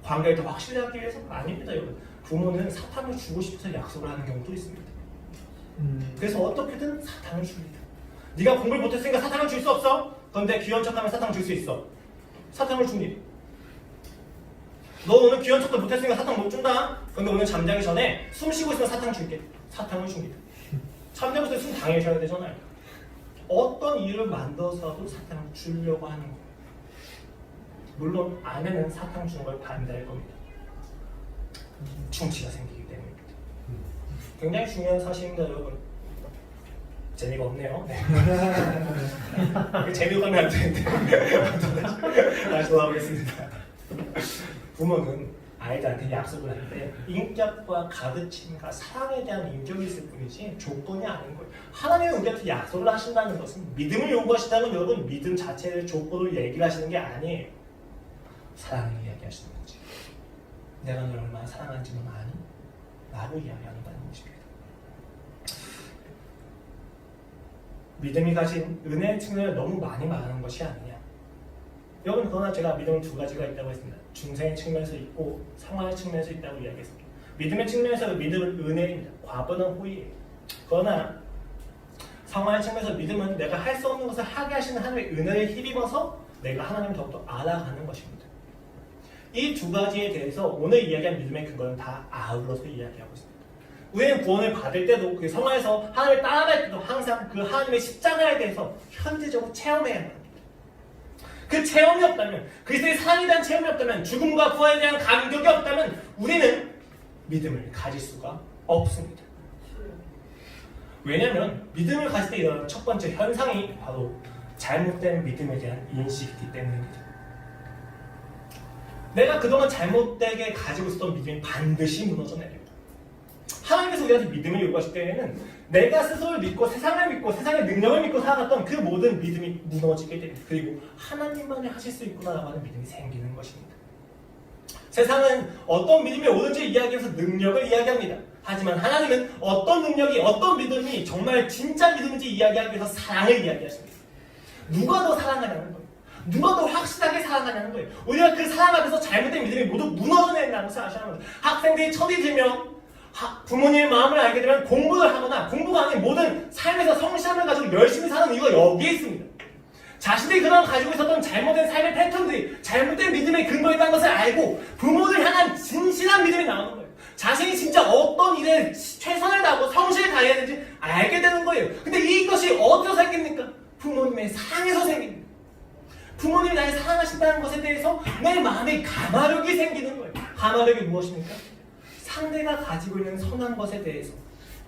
관계를 더 확실하게 위해서? 아닙니다, 여러분. 부모는 사탕을 주고 싶어서 약속을 하는 경우도 있습니다. 그래서 어떻게든 사탕을 줍니다. 네가 공부를 못했으니까 사탕을 줄 수 없어? 그런데 귀여운 척하면 사탕을 줄 수 있어. 사탕을 줍니다. 너 오늘 귀여운 척도 못했으니까 사탕 못 준다? 그런데 오늘 잠자기 전에 숨 쉬고 있으면 사탕 줄게. 사탕을 줍니다. 잠자고 있을 때 숨 당연히 쉬어야 되잖아요. 어떤 이유를 만들어서라도 사탕을 주려고 하는 거예요. 물론 아내는 사탕 주는 걸 반대할 겁니다. 음. 충치가 생기기 때문입니다. 굉장히 중요한 사실입니다, 여러분. 재미가 없네요. 네. 재미가 가면 안 되는데 다시 돌아오겠습니다. 부모는 아이들한테 약속을 할 때 인격과 가르침과 사랑에 대한 인격이 있을 뿐이지 조건이 아닌 거예요. 하나님은 우리한테 약속을 하신다는 것은 믿음을 요구하신다는 여러분 믿음 자체를 조건으로 얘기를 하시는 게 아니에요. 사랑을 이야기하시는 거지. 내가 널 얼마나 사랑하는지 넌 아니? 라고 이야기한다는 것입니다. 믿음이 가진 은혜의 측면을 너무 많이 말하는 것이 아니냐. 여러분 그러나 제가 믿음은 두 가지가 있다고 했습니다. 중생의 측면에서 있고 상황의 측면에서 있다고 이야기했습니다. 믿음의 측면에서 믿음은 은혜입니다. 과거는 호의예요. 그러나 상황의 측면에서 믿음은 내가 할 수 없는 것을 하게 하시는 하나님의 은혜를 힘입어서 내가 하나님을 더욱더 알아가는 것입니다. 이 두 가지에 대해서 오늘 이야기한 믿음의 근거는 다 아울러서 이야기하고 있습니다. 우리는 구원을 받을 때도 그 상황에서 하나님을 따라갈 때도 항상 그 하나님의 십자가에 대해서 현재적으로 체험해야 합니다. 그 체험이 없다면, 그리스도의 사랑에 대한 체험이 없다면, 죽음과 부활에 대한 감격이 없다면 우리는 믿음을 가질 수가 없습니다. 왜냐하면 믿음을 가질 때 일어나는 첫 번째 현상이 바로 잘못된 믿음에 대한 인식이기 때문입니다. 내가 그동안 잘못되게 가지고 있었던 믿음이 반드시 무너져 내립니다. 하나님께서 우리한테 믿음을 요구하실 때에는 내가 스스로를 믿고 세상을 믿고 세상의 능력을 믿고 살아갔던 그 모든 믿음이 무너지게 됩니다. 그리고 하나님만이 하실 수 있구나라고 하는 믿음이 생기는 것입니다. 세상은 어떤 믿음이 옳은지 이야기해서 능력을 이야기합니다. 하지만 하나님은 어떤 능력이 어떤 믿음이 정말 진짜 믿음인지 이야기하기 위해서 사랑을 이야기하십니다. 누가 더 사랑하냐는 거예요. 누가 더 확실하게 사랑하냐는 거예요. 우리가 그 사랑 앞에서 잘못된 믿음이 모두 무너져낸다는 것을 아셔야 합니다. 학생들이 철이 들면 부모님의 마음을 알게 되면 공부를 하거나 공부가 아닌 모든 삶에서 성실함을 가지고 열심히 사는 이유가 여기에 있습니다. 자신들이 그동안 가지고 있었던 잘못된 삶의 패턴들이 잘못된 믿음의 근거에 있다는 것을 알고 부모를 향한 진실한 믿음이 나오는 거예요. 자신이 진짜 어떤 일에 최선을 다하고 성실을 다해야 되는지 알게 되는 거예요. 근데 이것이 어디서 생깁니까? 부모님의 사랑에서 생깁니다. 부모님이 나를 사랑하신다는 것에 대해서 내 마음에 감화력이 생기는 거예요. 감화력이 무엇입니까? 상대가 가지고 있는 선한 것에 대해서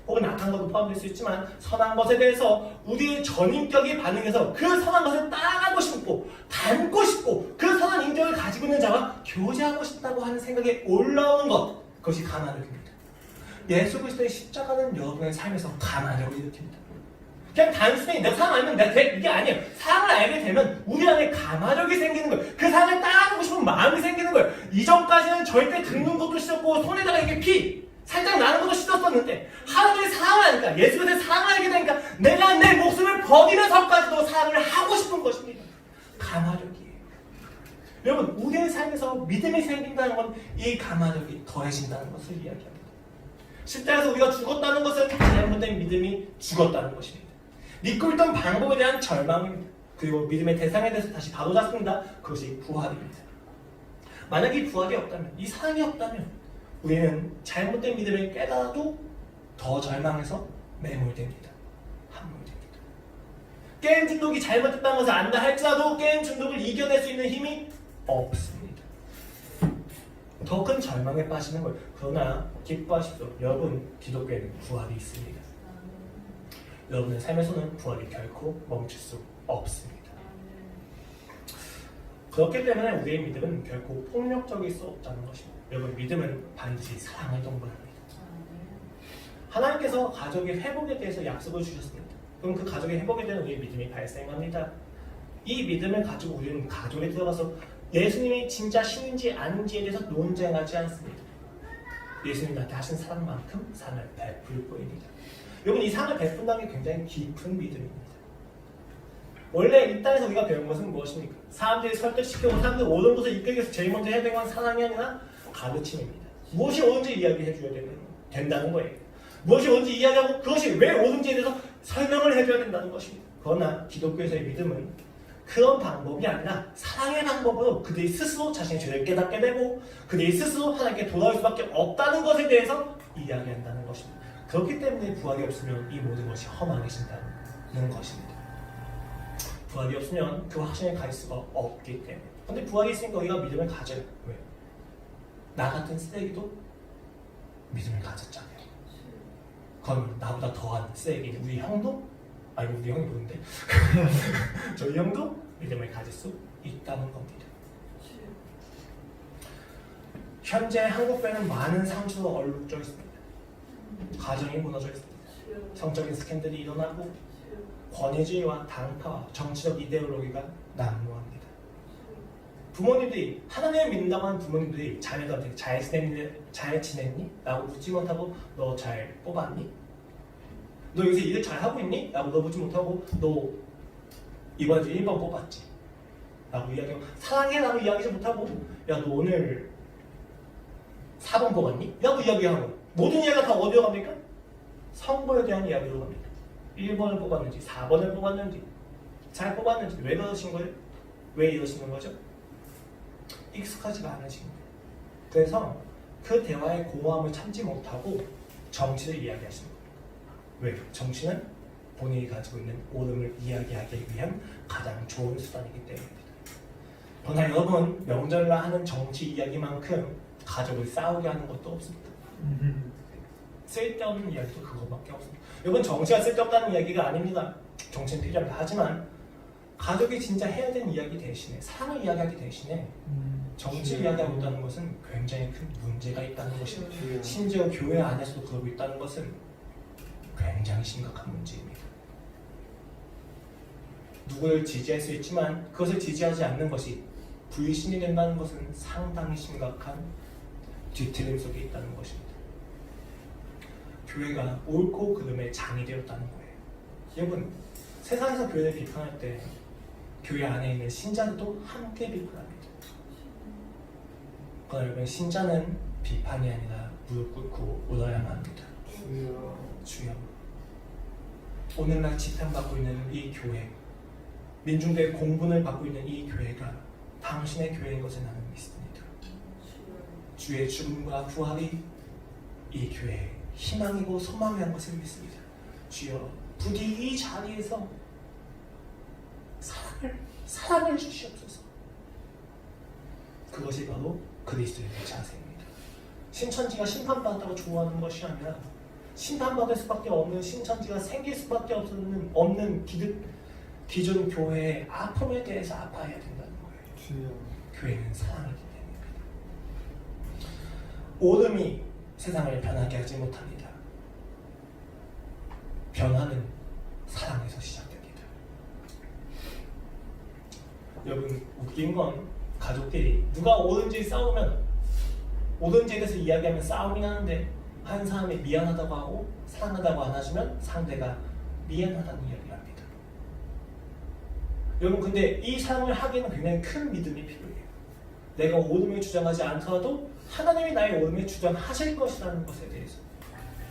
혹은 악한 것도 포함될 수 있지만 선한 것에 대해서 우리의 전인격이 반응해서 그 선한 것을 따라가고 싶고 닮고 싶고 그 선한 인격을 가지고 있는 자와 교제하고 싶다고 하는 생각에 올라오는 것, 그것이 감화력입니다. 예수 그리스도의 십자가는 여러분의 삶에서 감화력을 일으킵니다. 그냥 단순히 내가 사랑 알면 내가 돼 이게 아니에요. 사랑을 알게 되면 우리 안에 감화력이 생기는 거예요. 그 사랑을 따라가고 싶은 마음이 생기는 거예요. 이전까지는 절대 긁는 것도 싫었고 손에다가 이렇게 피 살짝 나는 것도 싫었었는데 하나님의 사랑을 하니까 예수 그리스도의 사랑을 알게 되니까 내가 내 목숨을 버리면서까지도 사랑을 하고 싶은 것입니다. 감화력이에요. 여러분 우리의 삶에서 믿음이 생긴다는 건 이 감화력이 더해진다는 것을 이야기합니다. 십자가에서 우리가 죽었다는 것은 잘못된 믿음이 죽었다는 것입니다. 믿고 있던 방법에 대한 절망입니다. 그리고 믿음의 대상에 대해서 다시 바로잡습니다. 그것이 부활입니다. 만약 이 부활이 없다면, 이 사랑이 없다면 우리는 잘못된 믿음을 깨달아도 더 절망해서 매몰됩니다. 함몰됩니다. 게임 중독이 잘못됐다는 것을 안다 할지라도 게임 중독을 이겨낼 수 있는 힘이 없습니다. 더 큰 절망에 빠지는 거예요. 그러나 기뻐하십시오. 여러분 기독교에는 부활이 있습니다. 여러분의 삶에서는 부활이 결코 멈출 수 없습니다. 그렇기 때문에 우리의 믿음은 결코 폭력적일 수 없다는 것입니다. 여러분 믿음은 반드시 사랑을 동반합니다. 하나님께서 가족의 회복에 대해서 약속을 주셨습니다. 그럼 그 가족의 회복에 대한 우리의 믿음이 발생합니다. 이 믿음을 가지고 우리는 가족에 들어가서 예수님이 진짜 신인지 아닌지에 대해서 논쟁하지 않습니다. 예수님이 나한테 하신 사랑만큼 사랑을 베풀 뿐입니다. 여러분 이 사랑을 베푼다는 게 굉장히 깊은 믿음입니다. 원래 이 땅에서 우리가 배운 것은 무엇입니까? 사람들이 설득시키고 사람들이 옳은 것을 이끌기 위해서 제일 먼저 해야 되는 건 사랑이 아니라 가르침입니다. 무엇이 옳은지 이야기해 줘야 된다는 거예요. 무엇이 옳은지 이야기하고 그것이 왜 옳은지에 대해서 설명을 해줘야 된다는 것입니다. 그러나 기독교에서의 믿음은 그런 방법이 아니라 사랑의 방법으로 그들이 스스로 자신의 죄를 깨닫게 되고 그들이 스스로 하나님께 돌아올 수밖에 없다는 것에 대해서 이야기한다는 것입니다. 그렇기 때문에 부활이 없으면 이 모든 것이 허망해진다는 것입니다. 부활이 없으면 그 확신에 갈 수가 없기 때문에. 근데 부활이 있으니까 우리가 믿음을 가져요. 왜? 나 같은 쓰레기도 믿음을 가졌잖아요. 그럼 나보다 더한 쓰레기 우리 형도 아이고 우리 형이 모른데 저희 형도 믿음을 가질 수 있다는 겁니다. 주여. 현재 한국교회는 많은 상처로 얼룩져 있습니다. 가정이 무너져 있습니다. 주여. 성적인 스캔들이 일어나고 주여. 권위주의와 당파와 정치적 이데올로기가 난무합니다. 부모님들이 하나님을 믿는다고 하는 부모님들이 자녀들한테 잘 지냈니? 라고 묻지 못하고 너 잘 뽑았니? 너 요새 일을 잘 하고 있니? 라고 너 묻지 못하고 너 이번 주 1번 뽑았지? 라고 이야기하고 사랑해? 라고 이야기하지 못하고 야 너 오늘 4번 뽑았니? 라고 이야기하고 모든 이야기가 다 어디로 갑니까? 선거에 대한 이야기로 갑니다. 1번을 뽑았는지 4번을 뽑았는지 잘 뽑았는지 왜 그러신 거예요? 왜 이러시는 거죠? 익숙하지가 않으신 거예요. 그래서 그 대화의 공허함을 참지 못하고 정치를 이야기하시는 거예요. 왜? 정치는 본인이 가지고 있는 옳음을 이야기하기 위한 가장 좋은 수단이기 때문입니다. 그러나 여러분, 명절날 하는 정치 이야기만큼 가족을 싸우게 하는 것도 없습니다. 쓸데없는 이야기도 그거밖에 없습니다. 여러분, 정치가 쓸데없다는 이야기가 아닙니다. 정치는 필요합니다. 하지만 가족이 진짜 해야 되는 이야기 대신에 사랑을 이야기하기 대신에 정치 이야기하고 있다는 것은 굉장히 큰 문제가 있다는 것입니다. 심지어 교회 안에서도 그러고 있다는 것은 굉장히 심각한 문제입니다. 누구를 지지할 수 있지만 그것을 지지하지 않는 것이 불신이 된다는 것은 상당히 심각한 뒤틀림 속에 있다는 것입니다. 교회가 옳고 그름의 장이 되었다는 거예요. 여러분, 세상에서 교회를 비판할 때 교회 안에 있는 신자들도 함께 비판합니다. 그러나 여러분, 신자는 비판이 아니라 무릎 꿇고 울어야만 합니다. 주여, 오늘날 지탄받고 있는 이 교회, 민중대의 공분을 받고 있는 이 교회가 당신의 교회인 것을 나는 믿습니다. 주의 죽음과 부활이 이 교회의 희망이고 소망이라는 것을 믿습니다. 주여, 부디 이 자리에서 사랑을 주시옵소서. 그것이 바로 그리스도의 자세입니다. 신천지가 심판받았다고 좋아하는 것이 아니라 심판받을 수밖에 없는 신천지가 생길 수밖에 없는 기존 교회의 아픔에 대해서 아파해야 된다는 거예요. 교회는 사랑이기 때문입니다. 옳음이 세상을 변하게 하지 못합니다. 변화는 사랑에서 시작됩니다. 여러분, 웃긴 건 가족끼리 누가 옳은지 싸우면 옳은지에 대해서 이야기하면 싸움이 나는데 한 사람이 미안하다고 하고 사랑한다고 안 하시면 상대가 미안하다는 이야기를 합니다. 여러분, 근데 이 사랑을 하기에는 굉장히 큰 믿음이 필요해요. 내가 옳음을 주장하지 않더라도 하나님이 나의 옳음을 주장하실 것이라는 것에 대해서,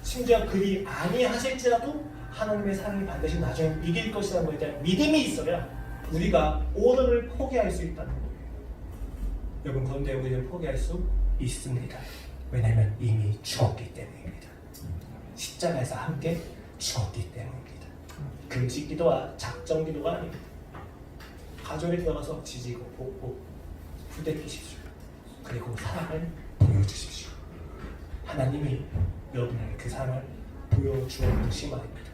심지어 그리 아니하실지라도 하나님의 사랑이 반드시 나중에 이길 것이라는 것에 대한 믿음이 있어야 우리가 옳음을 포기할 수 있다는 거예요. 여러분, 그런데 우리는 포기할 수 있습니다. 왜냐하면 이미 죽었기 때문입니다. 십자가에서 함께 죽었기 때문입니다. 금식 기도와 작정 기도가 아닙니다. 가족에 들어가서 지지고 볶고 부대끼십시오. 그리고 사랑을 보여주십시오. 하나님이 여러분에게 그 사랑을 보여주었듯이 말입니다.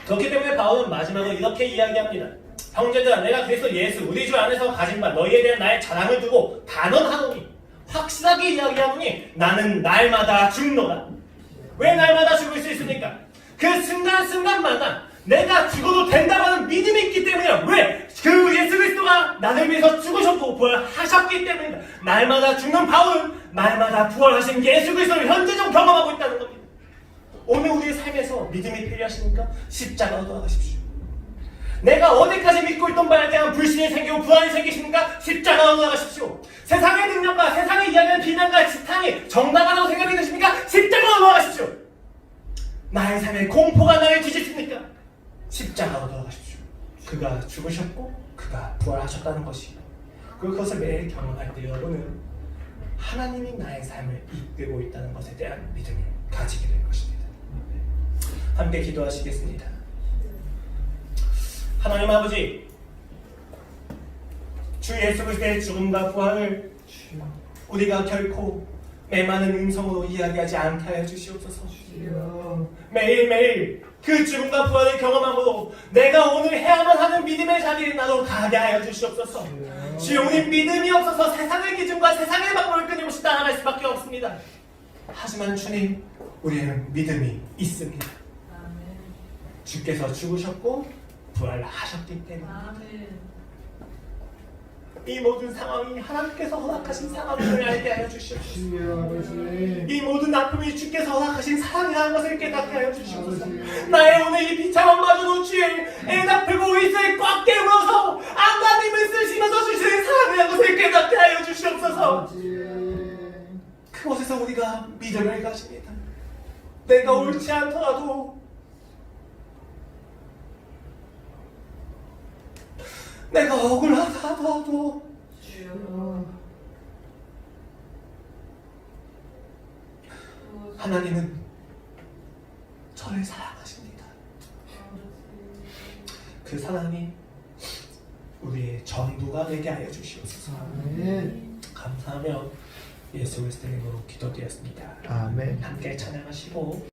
그렇기 때문에 바울은 마지막으로 이렇게 이야기합니다. 형제들아, 내가 그리스도 예수 우리 주 안에서 가진 바 너희에 대한 나의 자랑을 두고 단언하노니, 확실하게 이야기하노니 나는 날마다 죽노라. 왜 날마다 죽을 수 있습니까? 그 순간순간마다 내가 죽어도 된다는 믿음이 있기 때문이야. 왜? 그 예수 그리스도가 나를 위해서 죽으셨고 부활하셨기 때문이다. 날마다 죽는 바울은 날마다 부활하신 예수 그리스도를 현재적으로 경험하고 있다는 겁니다. 오늘 우리의 삶에서 믿음이 필요하십니까? 십자가로 돌아가십시오. 내가 어디까지 믿고 있던 바에 대한 불신이 생기고 불안이 생기십니까? 십자가로 돌아가십시오. 세상의 능력과 세상의 이야기하는 비난과 지탄이 정당하다고 생각이 드십니까? 십자가로 돌아가십시오. 나의 삶에 공포가 나를 뒤집습니까? 십자가로 돌아가십시오. 그가 죽으셨고 그가 부활하셨다는 것이, 그것을 매일 경험할 때 여러분은 하나님이 나의 삶을 이끌고 있다는 것에 대한 믿음을 가지게 될 것입니다. 함께 기도하시겠습니다. 하나님 아버지, 주 예수 그리스도의 죽음과 부활을 우리가 결코 메마른 음성으로 이야기하지 않게 하여 주시옵소서. 주여 매일매일 그 죽음과 부활을 경험함으로 내가 오늘 해야만 하는 믿음의 자리에 나도 가게 하여 주시옵소서. 주여, 우리 믿음이 없어서 세상의 기준과 세상의 방법을 끊임없이 따라갈 수밖에 없습니다. 하지만 주님, 우리는 믿음이 있습니다. 아멘. 주께서 죽으셨고 부활하셨기 때문에 아멘. 이 모든 상황이 하나님께서 허락하신 상황임을 알게 하여 주시옵소서. 주여 아버지 이 모든 아픔이 주께서 허락하신 사랑이라는 것을 깨닫게 하여 주시옵소서. 아버지 나의 오늘 이 비참함마저도 주의 애답고 입술 꽉 깨물어서 안가님을 쓰시면서 주시는 사랑이라는 것을 깨닫게 하여 주시옵소서. 아버지 그곳에서 우리가 믿음을 가집니다. 내가 옳지 않더라도 내가 억울하다 하더라도 주여. 하나님은 저를 사랑하십니다. 그 사랑이 우리의 전부가 되게 하여 주시옵소서. 아멘 감사하며 예수 그리스도의 이름으로 기도드렸습니다. 아멘 함께 찬양하시고